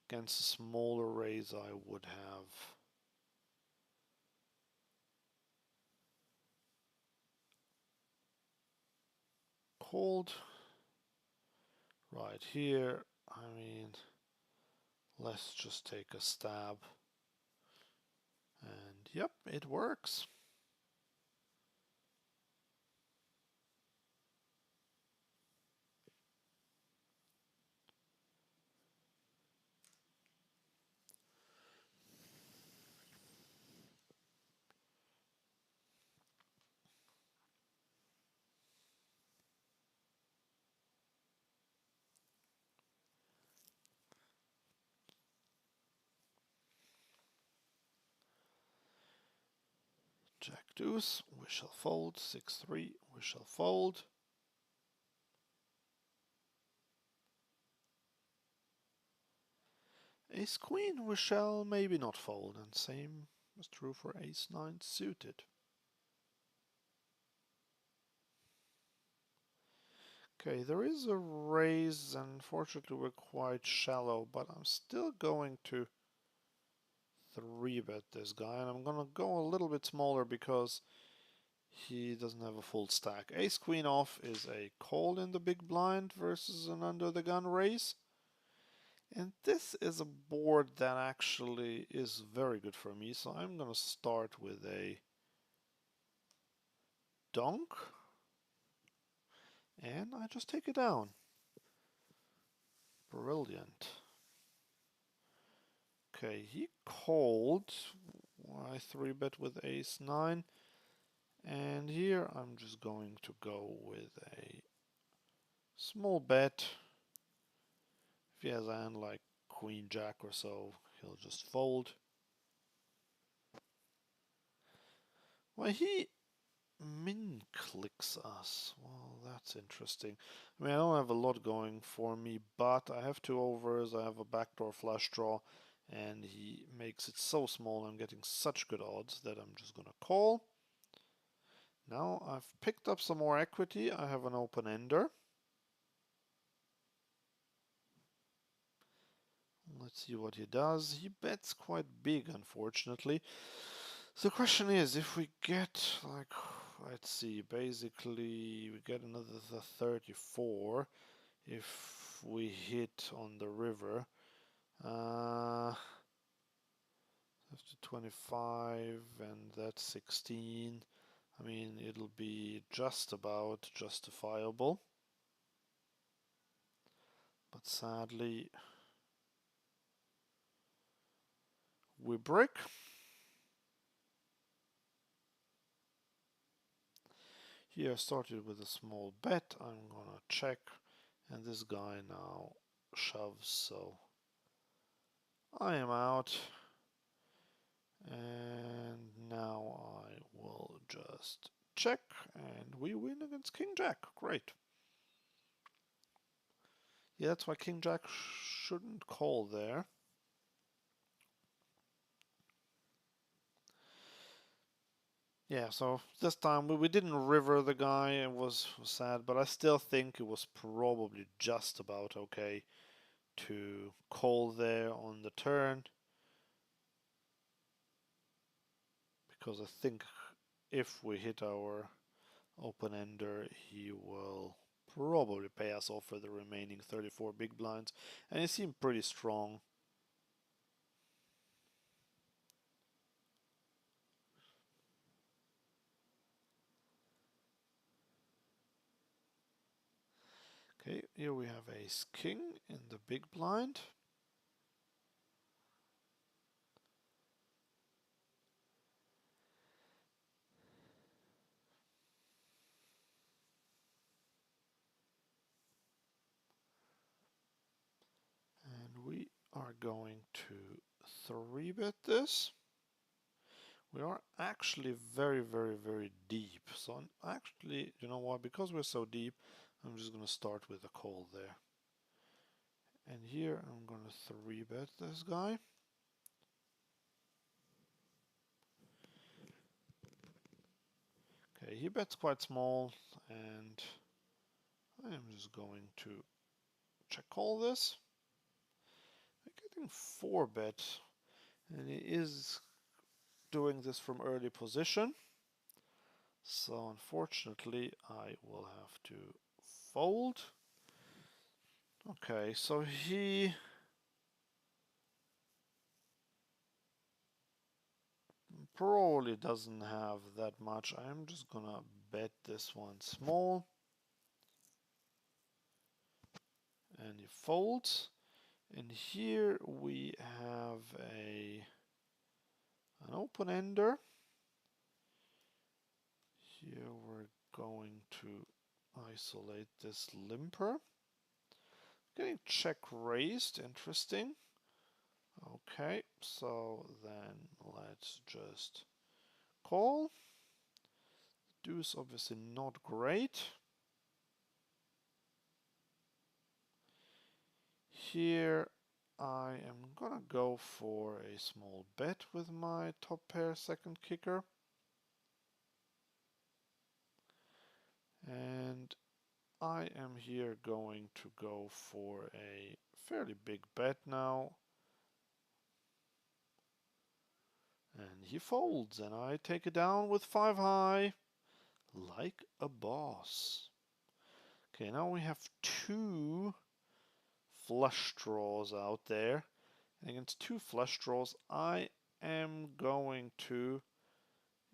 Against a smaller raise, I would have called. Right here, I mean, let's just take a stab. And yep, it works. Jack deuce, we shall fold. 6-3, we shall fold. Ace queen, we shall maybe not fold, and same is true for ace 9 suited. Okay, there is a raise, and unfortunately we're quite shallow, but I'm still going to 3-bet this guy, and I'm gonna go a little bit smaller because he doesn't have a full stack. Ace queen off is a call in the big blind versus an under the gun raise. And this is a board that actually is very good for me, so I'm gonna start with a donk. And I just take it down. Brilliant. Okay, he called. I 3-bet with ace 9. And here I'm just going to go with a small bet. If he has a hand like queen jack or so, he'll just fold. Well, he min clicks us. Well, that's interesting. I mean, I don't have a lot going for me, but I have 2 overs, I have a backdoor flush draw, and he makes it so small. I'm getting such good odds that I'm just gonna call. Now I've picked up some more equity. I have an open ender. Let's see what he does. He bets quite big, unfortunately. So the question is, if we get, like, let's see, basically we get another 34 if we hit on the river. That's 25 and that's 16. I mean, it'll be just about justifiable. But sadly, we brick. Here I started with a small bet. I'm gonna check, and this guy now shoves, so I am out. And now I will just check, and we win against King Jack. Great. Yeah, that's why King Jack shouldn't call there. Yeah, so this time we didn't river the guy. It was sad, but I still think it was probably just about okay to call there on the turn, because I think if we hit our open ender, he will probably pay us off for the remaining 34 big blinds, and he seemed pretty strong. Okay, here we have ace king in the big blind. And we are going to 3-bet this. We are actually very, very, very deep. So actually, you know what, because we're so deep, I'm just going to start with a call there. And here I'm going to 3-bet this guy. Okay, he bets quite small, and I am just going to check call this. I'm getting 4-bet, and he is doing this from early position. So unfortunately, I will have to fold. Okay, so he probably doesn't have that much. I'm just gonna bet this one small. And he folds. And here we have an open ender. Here we're going to isolate this limper. Getting check raised, interesting. Okay, so then let's just call. Deuce obviously not great. Here I am gonna go for a small bet with my top pair second kicker. And I am here going to go for a fairly big bet now. And he folds, and I take it down with 5 high, like a boss. Okay, now we have 2 flush draws out there. And against 2 flush draws, I am going to,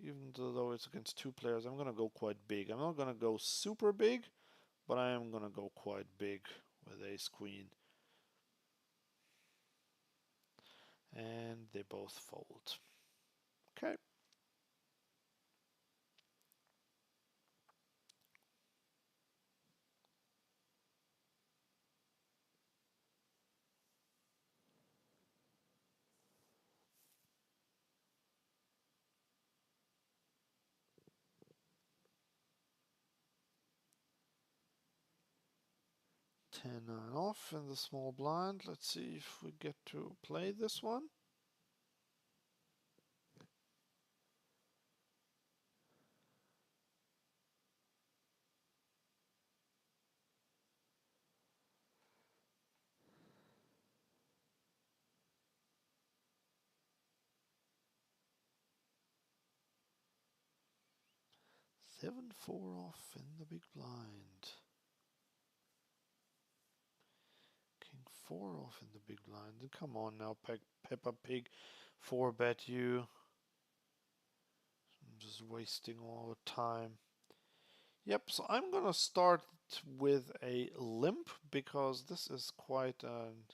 even though it's against 2 players, I'm going to go quite big. I'm not going to go super big, but I am going to go quite big with ace queen. And they both fold. Okay. Ten nine off in the small blind. Let's see if we get to play this one. Seven four off in the big blind. King 4 off in the big blind. Come on now, Peppa Pig. 4-bet you. I'm just wasting all the time. Yep, so I'm gonna start with a limp because this is quite an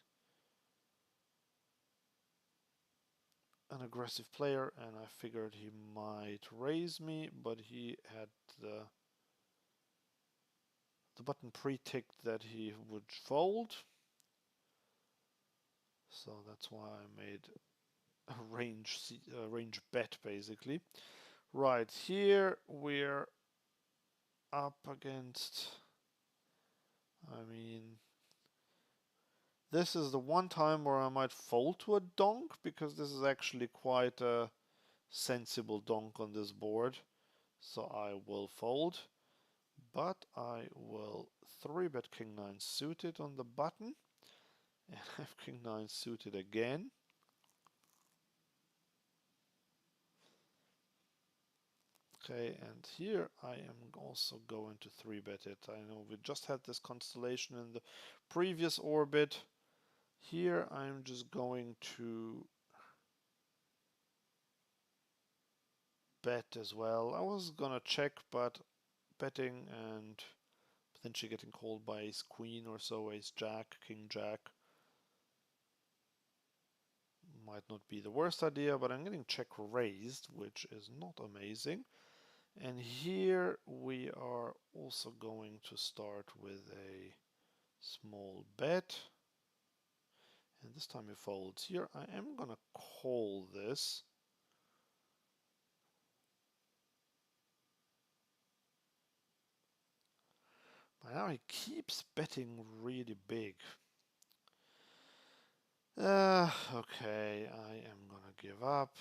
aggressive player, and I figured he might raise me, but he had the the button pre-ticked that he would fold. So that's why I made a range bet basically. Right, here we're up against, I mean, this is the one time where I might fold to a donk, because this is actually quite a sensible donk on this board. So I will fold, but I will 3-bet king 9 suited on the button and have king 9 suited again. Okay, and here I am also going to 3-bet it. I know we just had this constellation in the previous orbit. Here I'm just going to bet as well. I was gonna check, but betting and potentially getting called by ace queen or so, ace jack, king jack, might not be the worst idea, but I'm getting check raised, which is not amazing. And here we are also going to start with a small bet. And this time he folds. Here I am gonna call this. But now he keeps betting really big. Okay, I am gonna give up.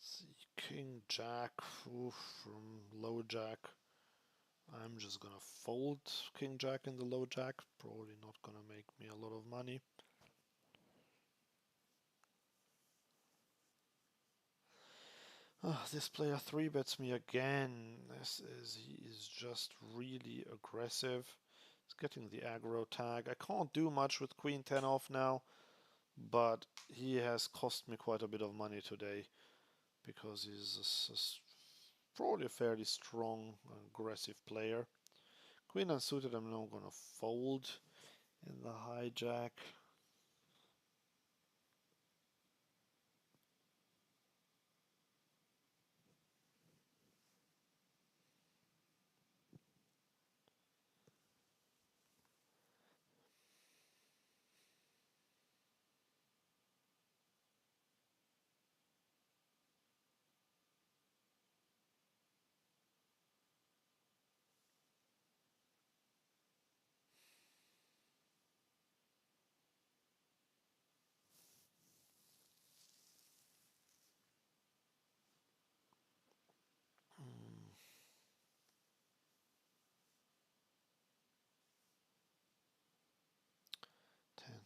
See, king jack, oof, from low jack. I'm just gonna fold king jack in the low jack. Probably not gonna make me a lot of money. This player 3-bets me again. He is just really aggressive. He's getting the aggro tag. I can't do much with queen 10 off now, but he has cost me quite a bit of money today, because he's probably a fairly strong, aggressive player. Queen unsuited, I'm now gonna fold in the hijack. Hmm.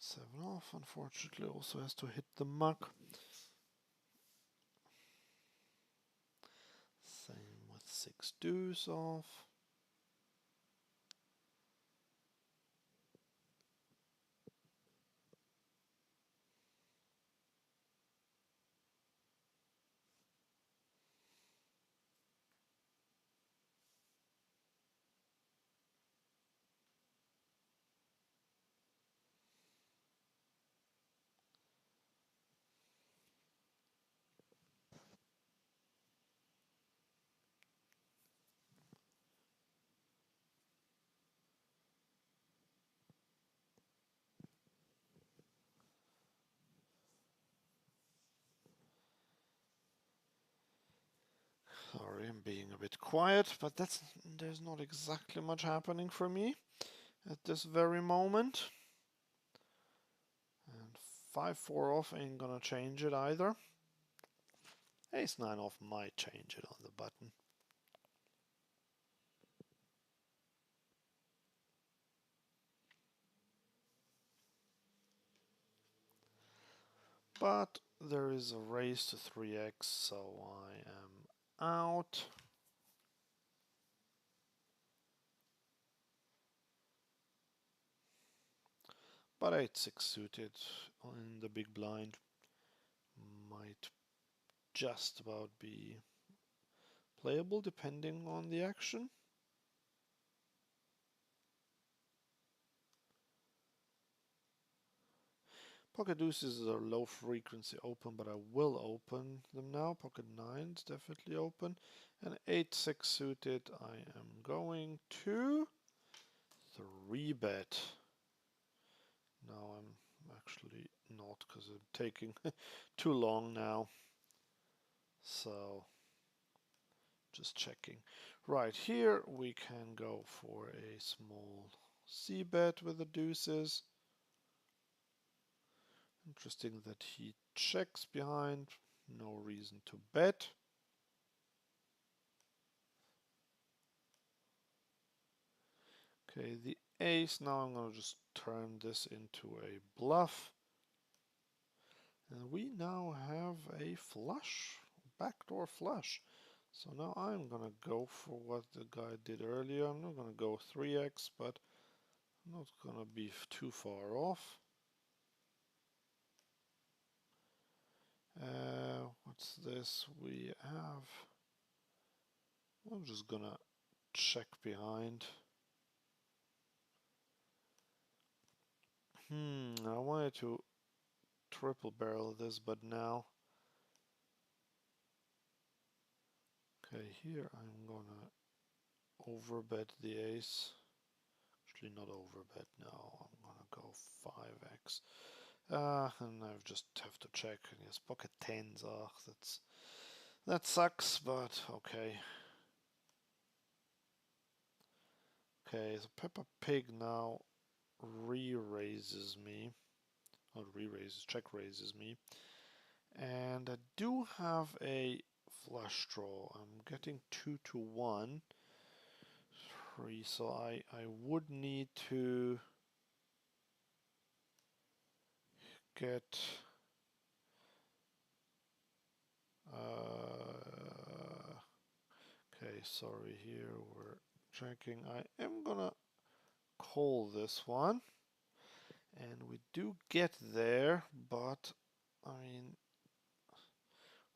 10-7 off, unfortunately, also has to hit the muck. Same with 6 deuce off. Sorry, I'm being a bit quiet, but there's not exactly much happening for me at this very moment. And 5-4 off ain't gonna change it either. Ace 9 off might change it on the button. But there is a raise to 3x, so I am out. But 8-6 suited in the big blind might just about be playable depending on the action. Pocket deuces are low frequency open, but I will open them now. Pocket nines definitely open. And 8-6 suited, I am going to 3-bet. No, I'm actually not, because I'm taking too long now. So just checking. Right here we can go for a small c-bet with the deuces. Interesting that he checks behind. No reason to bet. Okay, the ace. Now I'm going to just turn this into a bluff. And we now have a flush, backdoor flush. So now I'm going to go for what the guy did earlier. I'm not going to go 3x, but I'm not going to be too far off. What's this? We have... I'm just going to check behind. I wanted to triple barrel this, but now... Okay, here I'm going to overbet the ace. Actually not overbet, no, I'm gonna go 5x. And I just have to check. Yes, pocket tens. That sucks, but okay. Okay, so Peppa Pig now re-raises me. Not re-raises, check raises me. And I do have a flush draw. I'm getting 2-1. 3, so I would need to get okay, sorry, here we're checking. I am gonna call this one, and we do get there, but I mean,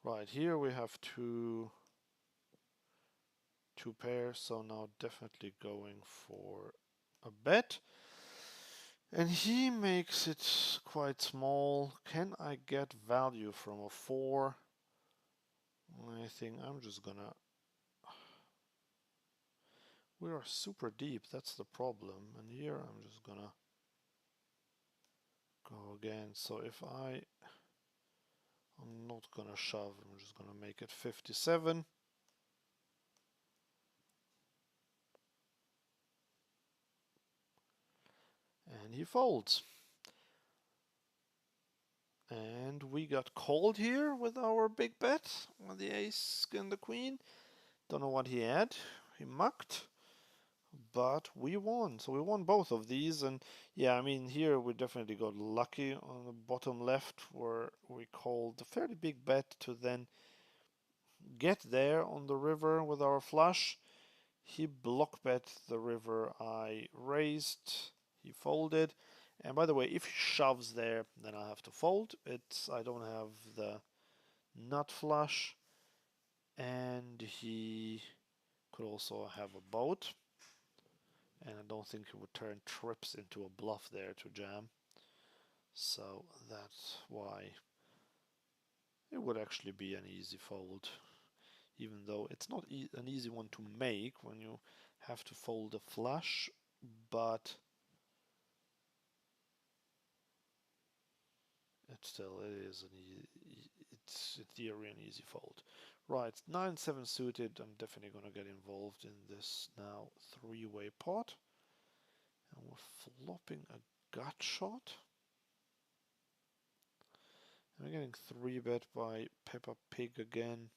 right here we have two pairs, so now definitely going for a bet. And he makes it quite small. Can I get value from a 4? I think I'm just gonna... We are super deep, that's the problem. And here I'm just gonna go again. So if I'm not gonna shove, I'm just gonna make it 57. And he folds. And we got called here with our big bet on the ace and the queen. Don't know what he had. He mucked. But we won. So we won both of these. And yeah, I mean, here we definitely got lucky on the bottom left where we called a fairly big bet to then get there on the river with our flush. He block bet the river I raised. He folded. And by the way, if he shoves there, then I have to fold. I don't have the nut flush. And he could also have a boat. And I don't think he would turn trips into a bluff there to jam. So that's why it would actually be an easy fold. Even though it's not an easy one to make when you have to fold a flush, but it is it's in theory an easy fold. Right, 9-7 suited. I'm definitely gonna get involved in this now 3-way pot, and we're flopping a gut shot. And we're getting 3-bet by Peppa Pig again.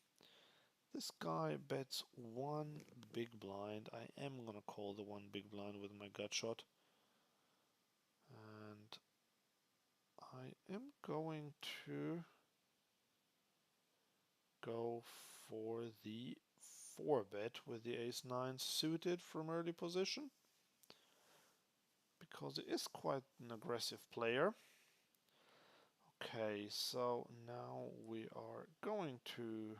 This guy bets one big blind. I am gonna call the one big blind with my gut shot. And I am going to go for the 4-bet with the ace-9 suited from early position, because it is quite an aggressive player. Okay, so now we are going to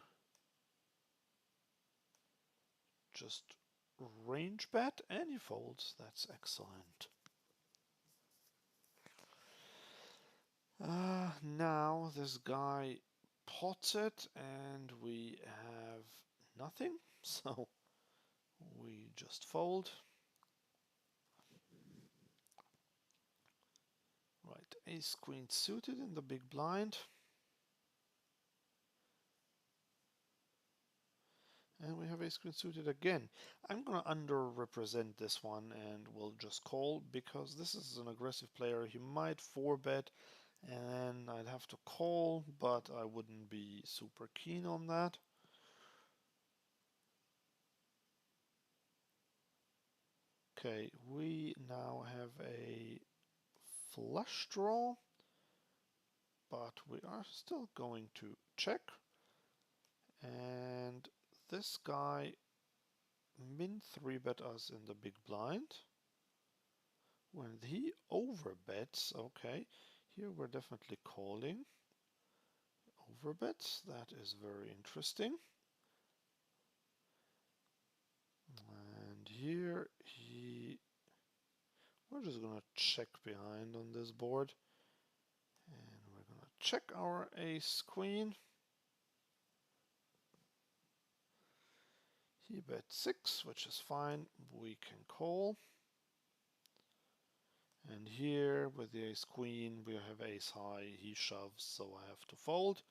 just range bet, and he folds. That's excellent. Now this guy pots it and we have nothing, so we just fold. Right, ace queen suited in the big blind. And we have ace queen suited again. I'm gonna underrepresent this one and we'll just call because this is an aggressive player. He might 4-bet and then I'd have to call, but I wouldn't be super keen on that. Okay, we now have a flush draw, but we are still going to check. And this guy min 3-bet us in the big blind. When he overbets, okay, here we're definitely calling. Overbets, that is very interesting. And here we're just gonna check behind on this board. And we're gonna check our ace queen. He bet 6, which is fine. We can call. And here with the ace queen, we have ace high. He shoves, so I have to fold.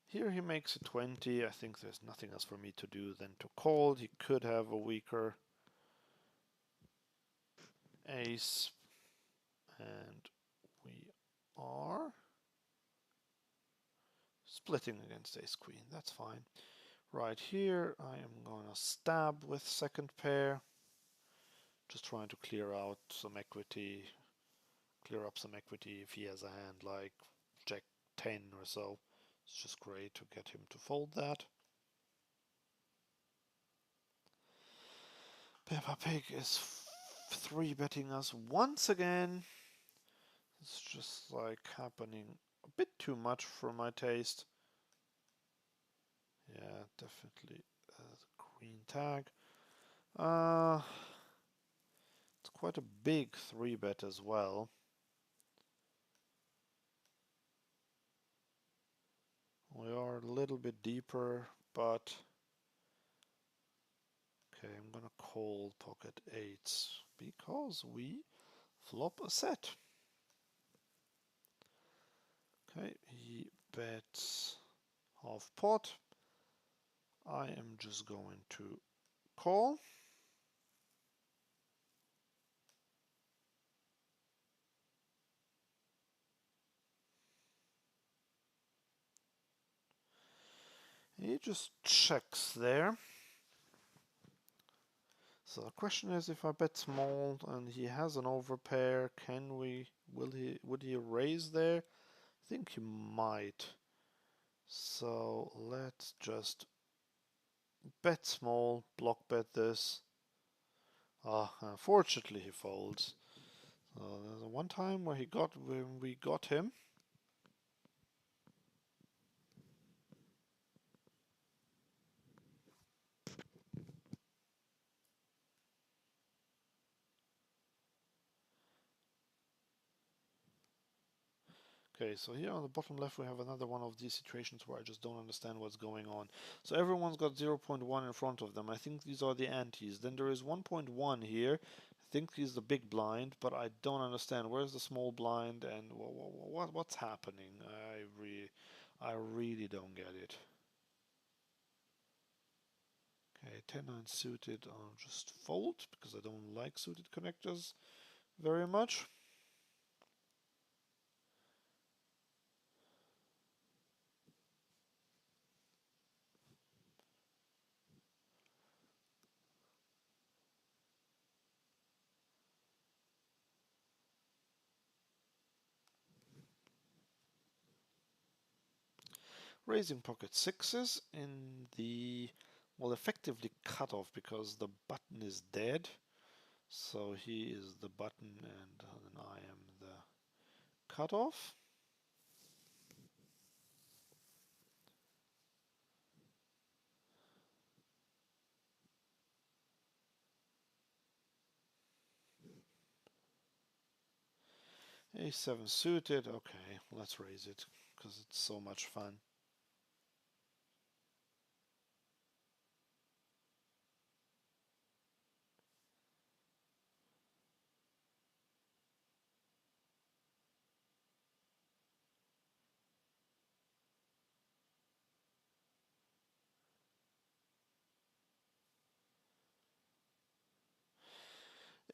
Here he makes a 20. I think there's nothing else for me to do than to call. He could have a weaker ace. And we are splitting against ace queen. That's fine. Right here, I am going to stab with second pair. Just trying to clear out some equity. Clear up some equity if he has a hand like Jack 10 or so. It's just great to get him to fold that. Peppa Pig is 3-betting us once again. It's just like happening a bit too much for my taste. Yeah, definitely queen tag. It's quite a big 3-bet as well. We are a little bit deeper, but okay, I'm gonna call pocket 8s because we flop a set. Okay, he bets half pot. I am just going to call. He just checks there. So the question is, if I bet small and he has an overpair, would he raise there? I think he might. So let's just bet small, block bet this. Unfortunately he folds. So there's one time where when we got him. Okay, so here on the bottom left we have another one of these situations where I just don't understand what's going on. So everyone's got 0.1 in front of them. I think these are the antes. Then there is 1.1 here. I think he's the big blind, but I don't understand. Where's the small blind and what's happening? I really don't get it. Okay, 10-9 suited. I'll just fold because I don't like suited connectors very much. Raising pocket 6s in the, well, effectively cut off because the button is dead. So he is the button and then I am the cutoff. A7 suited. Okay, let's raise it because it's so much fun.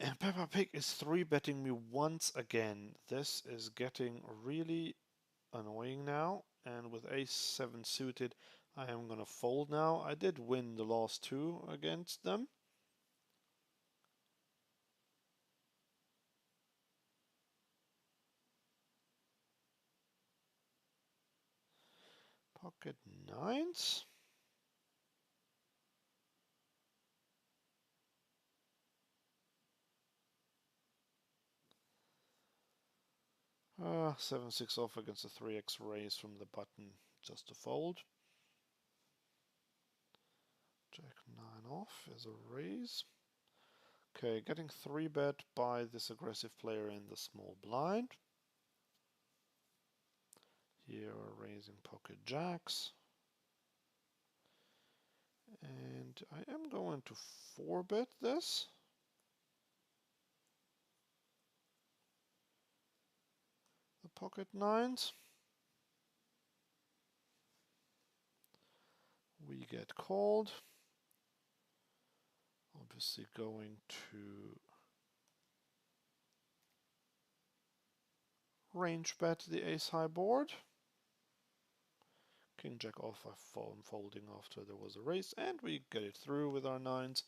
And Peppa Pig is 3-betting me once again. This is getting really annoying now. And with A7 suited, I am gonna fold now. I did win the last two against them. Pocket nines. 7-6 off against a 3x raise from the button, just to fold. Jack 9 off is a raise. Okay, getting 3-bet by this aggressive player in the small blind. Here we're raising pocket jacks. And I am going to 4-bet this. The pocket nines. We get called. Obviously going to range bet the ace high board. King jack off, I'm folding after there was a raise, and we get it through with our nines.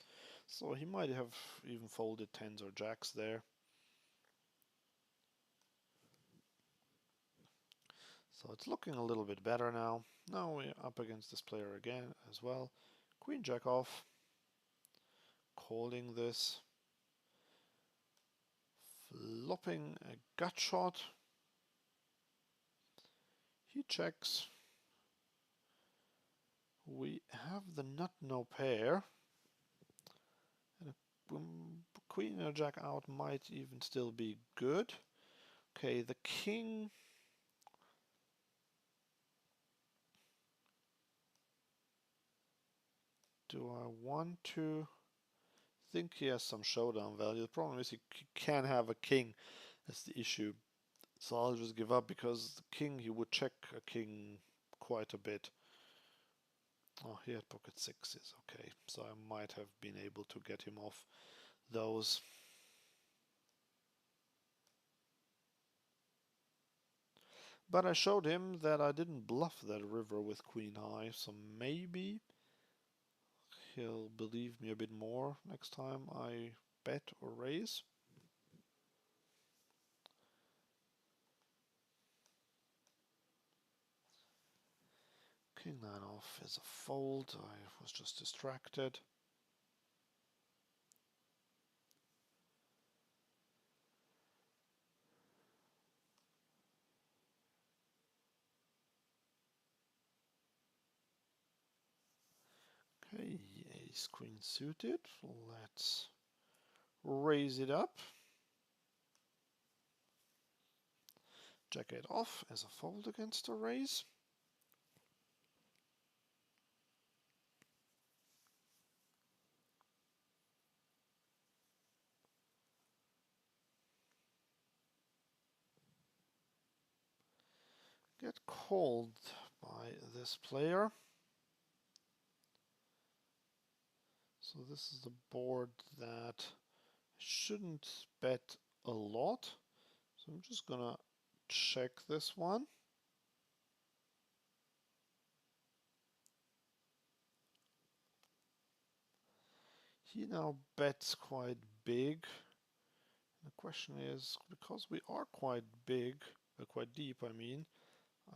So he might have even folded tens or jacks there. So it's looking a little bit better now. Now we're up against this player again as well. Queen jack off, calling this, flopping a gut shot. He checks. We have the nut no pair. And a queen and a jack out might even still be good. Okay, the king. Do I want to? Think he has some showdown value. The problem is he can't have a king. That's the issue. So I'll just give up because the king, he would check a king quite a bit. Oh, he had pocket sixes. Okay, so I might have been able to get him off those. But I showed him that I didn't bluff that river with queen high, so maybe he'll believe me a bit more next time I bet or raise. King 9 off is a fold. I was just distracted. Okay, ace queen suited. Let's raise it up. Jack 8 off as a fold against a raise. Get called by this player. So this is the board that shouldn't bet a lot. So I'm just gonna check this one. He now bets quite big. The question is, because we are quite big, quite deep, I mean,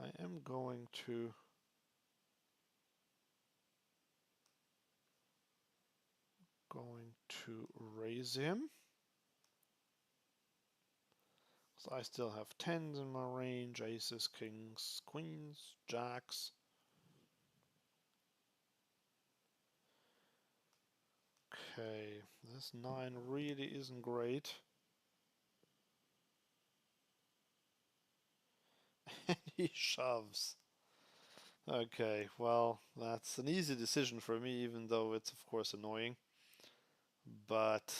I am going to raise him. So I still have tens in my range, aces, kings, queens, jacks. Okay, this 9 really isn't great. And he shoves. Okay, well, that's an easy decision for me, even though it's of course annoying. But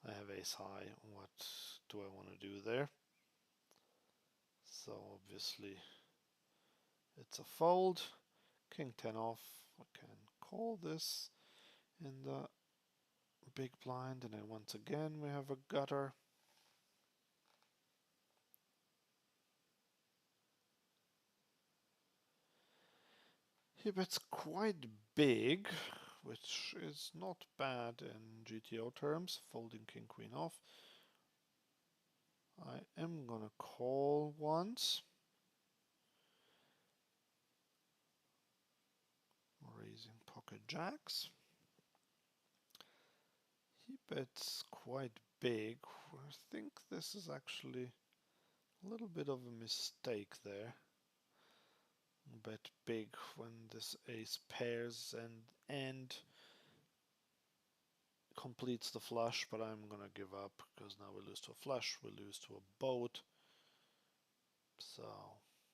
I have ace high. What do I want to do there? So obviously it's a fold. King 10 off. I can call this in the big blind, and then once again we have a gutter. He bets quite big, which is not bad in GTO terms, folding king queen off. I am gonna call once, raising pocket jacks. He bets quite big. I think this is actually a little bit of a mistake there. Bet big when this ace pairs and completes the flush, but I'm gonna give up because now we lose to a flush, we lose to a boat. So,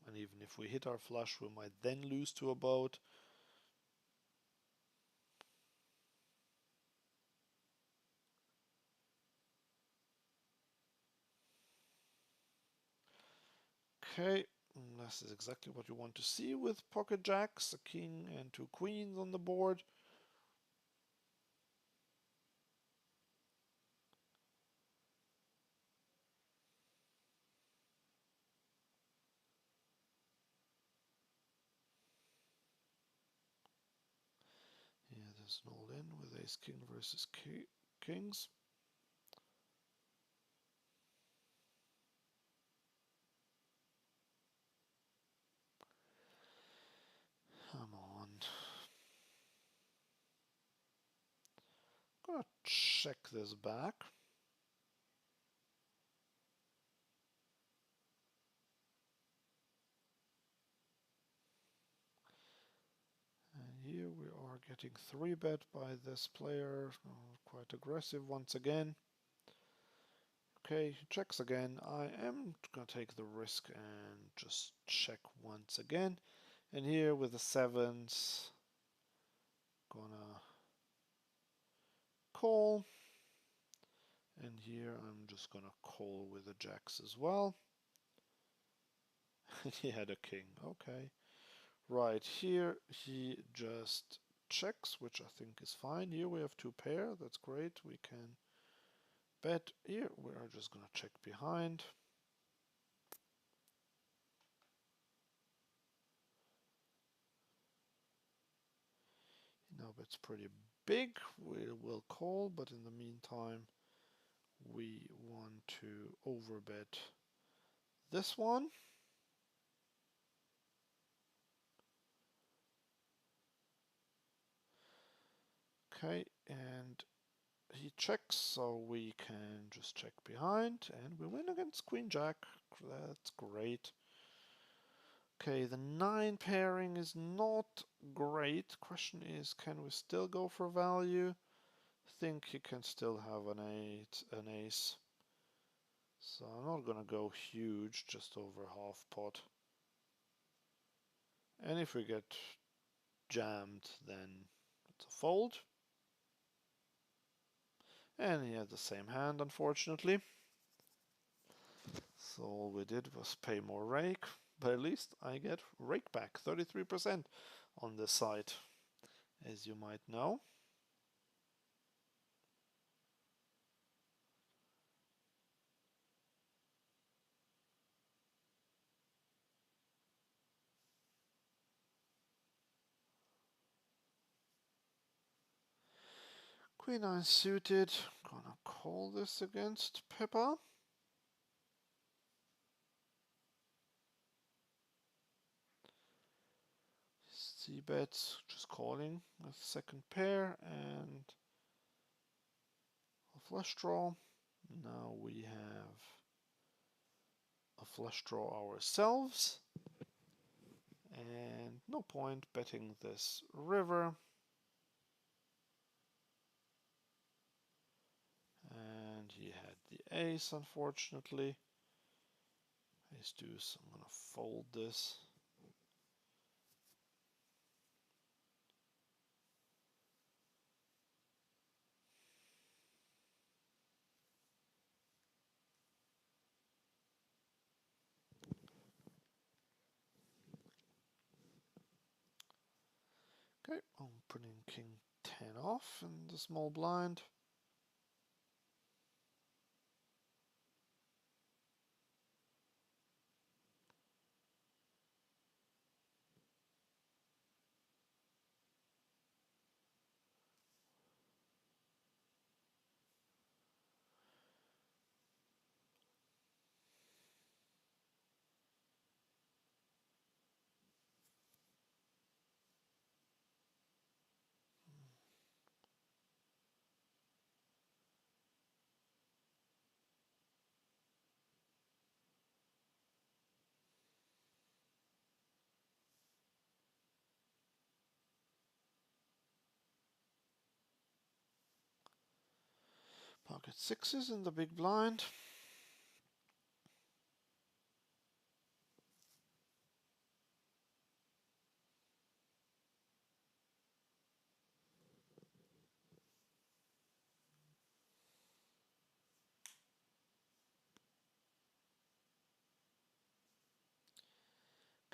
and even if we hit our flush, we might then lose to a boat. Okay, this is exactly what you want to see with pocket jacks, a king and two queens on the board. Yeah, there's an all-in with ace king versus kings. Come on. I'm gonna check this back. And here we are getting 3-bet by this player, quite aggressive once again. Okay, checks again. I am gonna take the risk and just check once again. And here with the sevens, gonna call. And here I'm just gonna call with the jacks as well. He had a king, okay. Right here he just checks, which I think is fine. Here we have two pair, that's great. We can bet. Here we are just gonna check behind. Now it's pretty big. We will call, but in the meantime we want to overbet this one. Okay, and he checks, so we can just check behind, and we win against Queen Jack. That's great. Okay, the 9 pairing is not great. Question is, can we still go for value? I think he can still have an ace. So I'm not gonna go huge, just over half pot. And if we get jammed, then it's a fold. And he had the same hand, unfortunately. So all we did was pay more rake, but at least I get rake back, 33% on this side, as you might know. Queen 9 suited, gonna call this against Pepper. C bets, just calling a second pair and a flush draw. Now we have a flush draw ourselves, and no point betting this river. And he had the ace, unfortunately. Ace deuce, I'm gonna fold this. Okay, I'm putting king 10 off in the small blind. Pocket sixes in the big blind.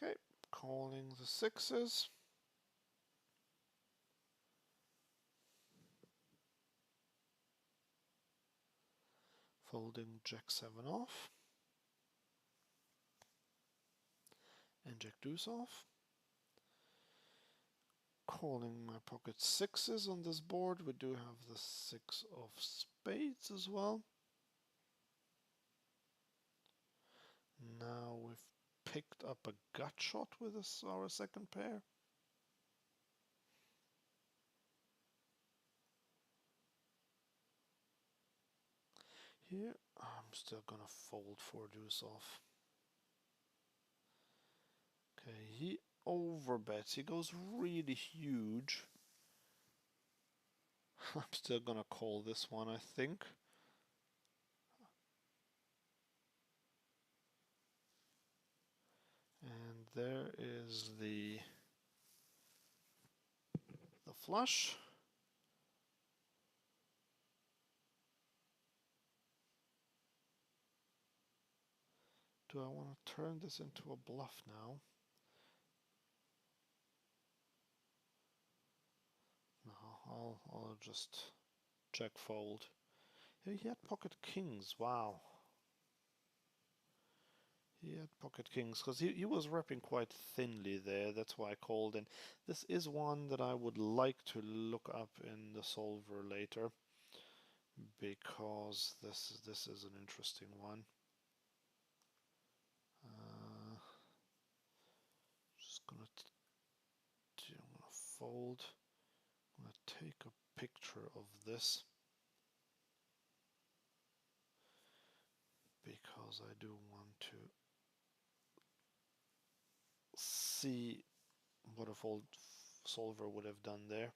Okay, calling the sixes. Folding jack 7 off. And jack deuce off. Calling my pocket sixes on this board. We do have the 6 of spades as well. Now we've picked up a gut shot with our second pair. Here, I'm still gonna fold 4 deuce off. Okay, he overbets. He goes really huge. I'm still gonna call this one, I think. And there is the flush. Do I want to turn this into a bluff now? No, I'll just check fold. He had pocket kings, wow. He had pocket kings, because he was wrapping quite thinly there, that's why I called in. This is one that I would like to look up in the solver later, because this is an interesting one. Just gonna fold. I'm gonna take a picture of this, because I do want to see what a fold solver would have done there.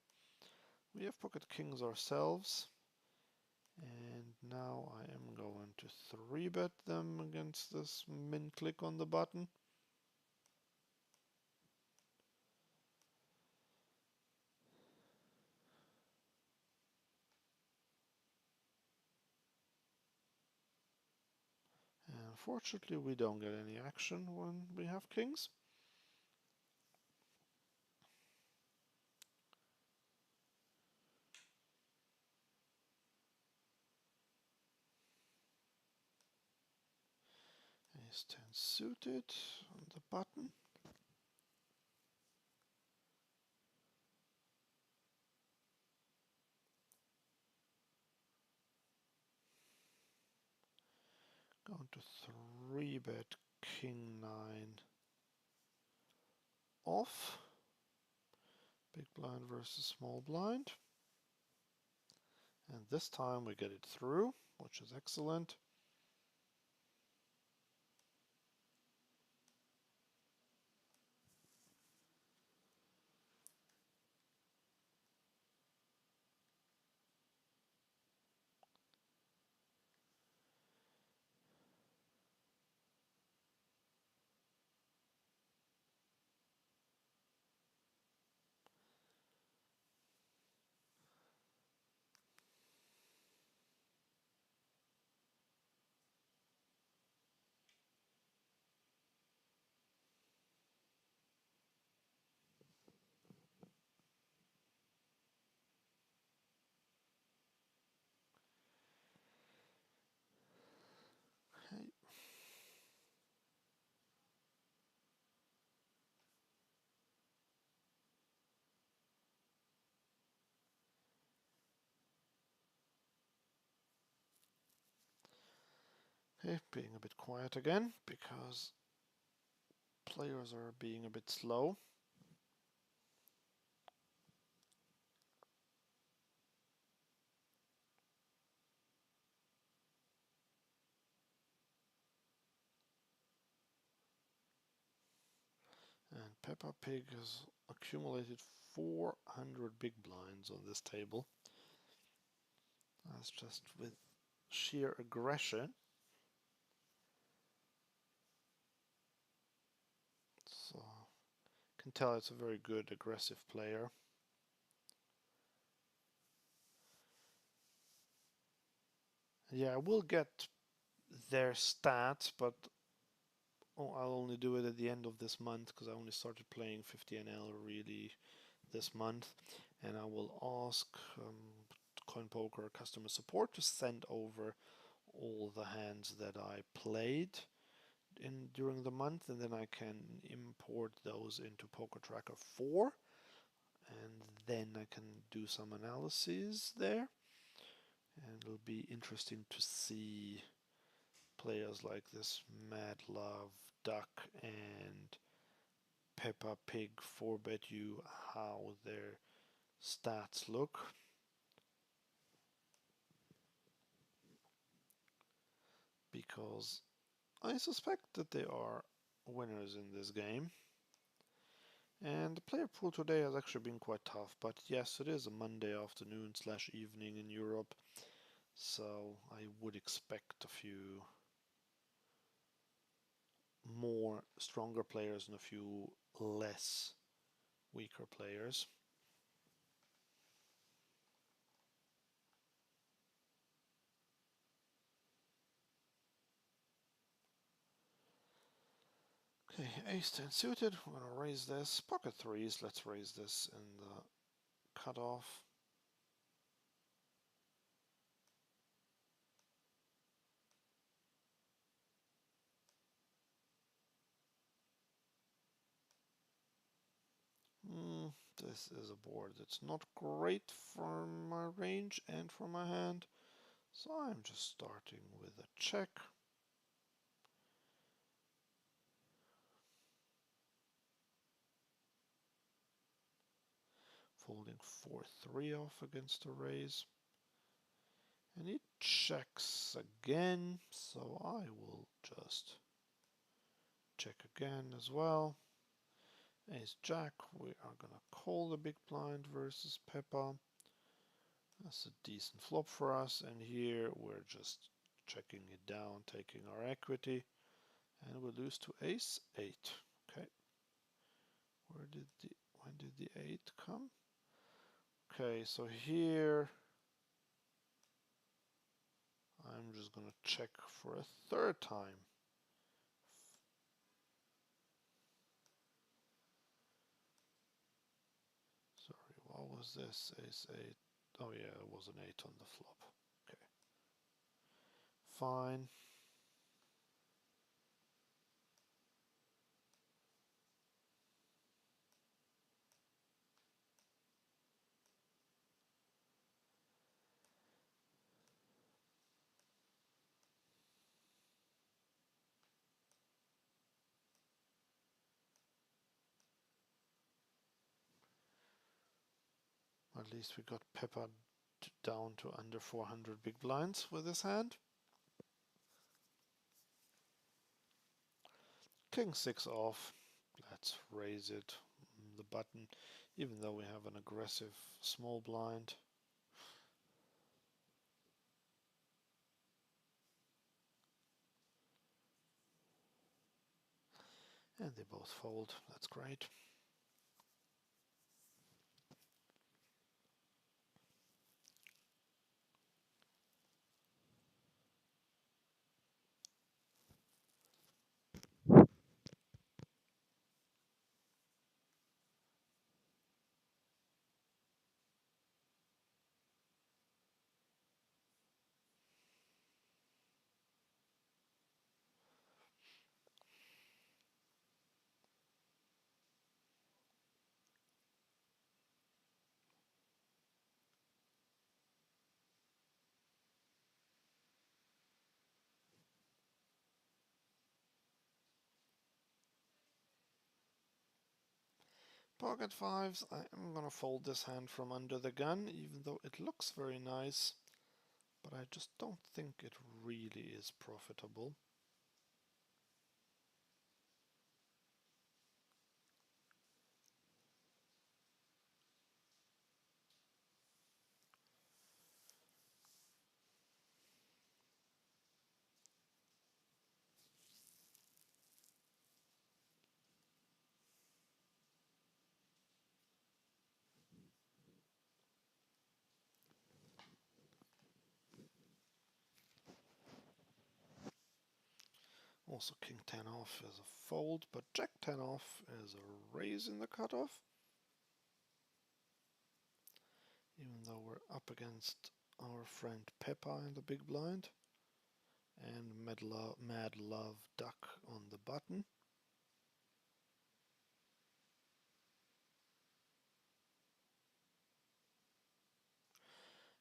We have pocket kings ourselves, and now I am going to 3-bet them against this min click on the button. And unfortunately we don't get any action when we have kings. Ace 10 suited on the button. Going to 3-bet king 9 off. Big blind versus small blind. And this time we get it through, which is excellent. Okay, being a bit quiet again because players are being a bit slow. And Peppa Pig has accumulated 400 big blinds on this table. That's just with sheer aggression. So, can tell it's a very good aggressive player. Yeah, I will get their stats, but I'll only do it at the end of this month because I only started playing 50NL really this month, and I will ask Coin Poker customer support to send over all the hands that I played in during the month, and then I can import those into Poker Tracker 4, and then I can do some analysis there, and it'll be interesting to see players like this Mad Love, Duck, and Peppa Pig 4Bet you how their stats look. Because I suspect that they are winners in this game. And the player pool today has actually been quite tough, but yes, it is a Monday afternoon / evening in Europe, so I would expect a few more stronger players and a few less weaker players. Okay, ace 10 suited, we're gonna raise this. Pocket threes, let's raise this in the cutoff. This is a board that's not great for my range and for my hand, so I'm just starting with a check. Folding 4-3 off against a raise. And it checks again, so I will just check again as well. Ace Jack, we are gonna call the big blind versus Peppa. That's a decent flop for us, and here we're just checking it down, taking our equity, and we lose to ace 8. Okay. When did the 8 come? Okay, so here I'm just gonna check for a third time. Sorry, what was this? Ace 8. Oh yeah, it was an 8 on the flop. Okay. Fine. At least we got Peppa down to under 400 big blinds with this hand. King 6 off. Let's raise it, the button, even though we have an aggressive small blind. And they both fold. That's great. Pocket fives, I am gonna fold this hand from under the gun, even though it looks very nice, but I just don't think it really is profitable. Also king 10 off is a fold, but jack 10 off is a raise in the cutoff. Even though we're up against our friend Peppa in the big blind and Mad Love Duck on the button.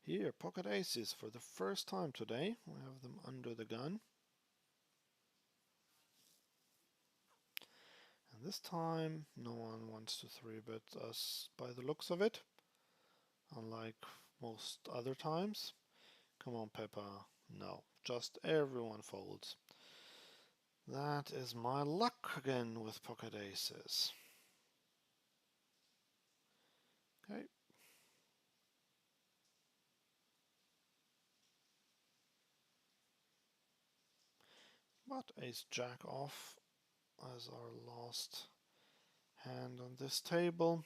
Here, pocket aces for the first time today. We have them under the gun. And this time, no one wants to 3-bet us by the looks of it, unlike most other times. Come on, Peppa. No, just everyone folds. That is my luck again with pocket aces. Okay. But ace jack off as our last hand on this table.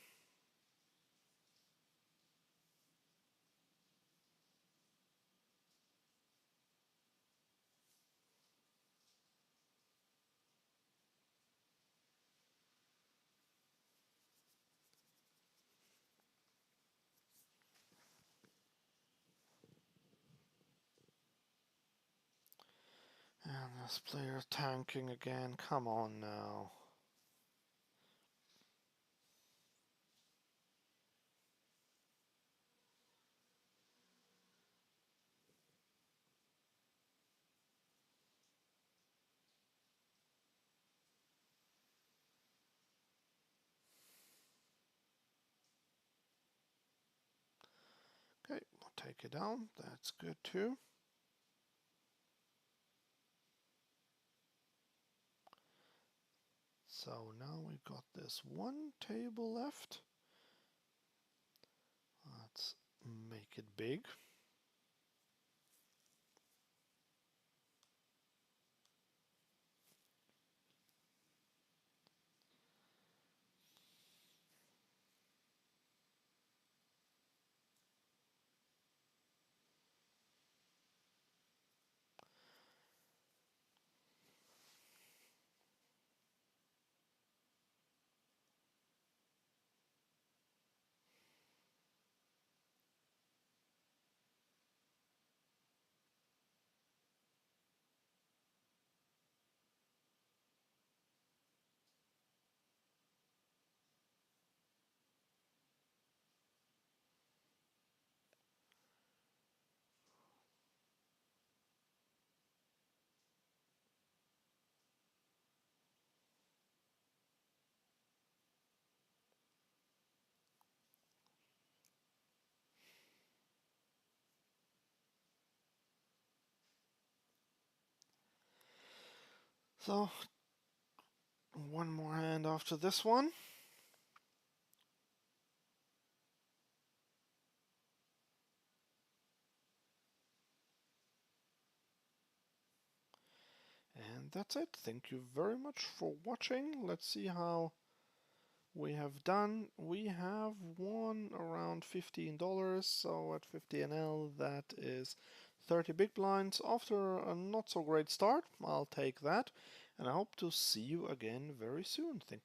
And this player tanking again. Come on now. Okay, we'll take it down. That's good too. So now we've got this one table left. Let's make it big. So one more hand after this one. And that's it. Thank you very much for watching. Let's see how we have done. We have won around $15, so at 50 NL that is 30 big blinds. After a not so great start, I'll take that, and I hope to see you again very soon. Thank you.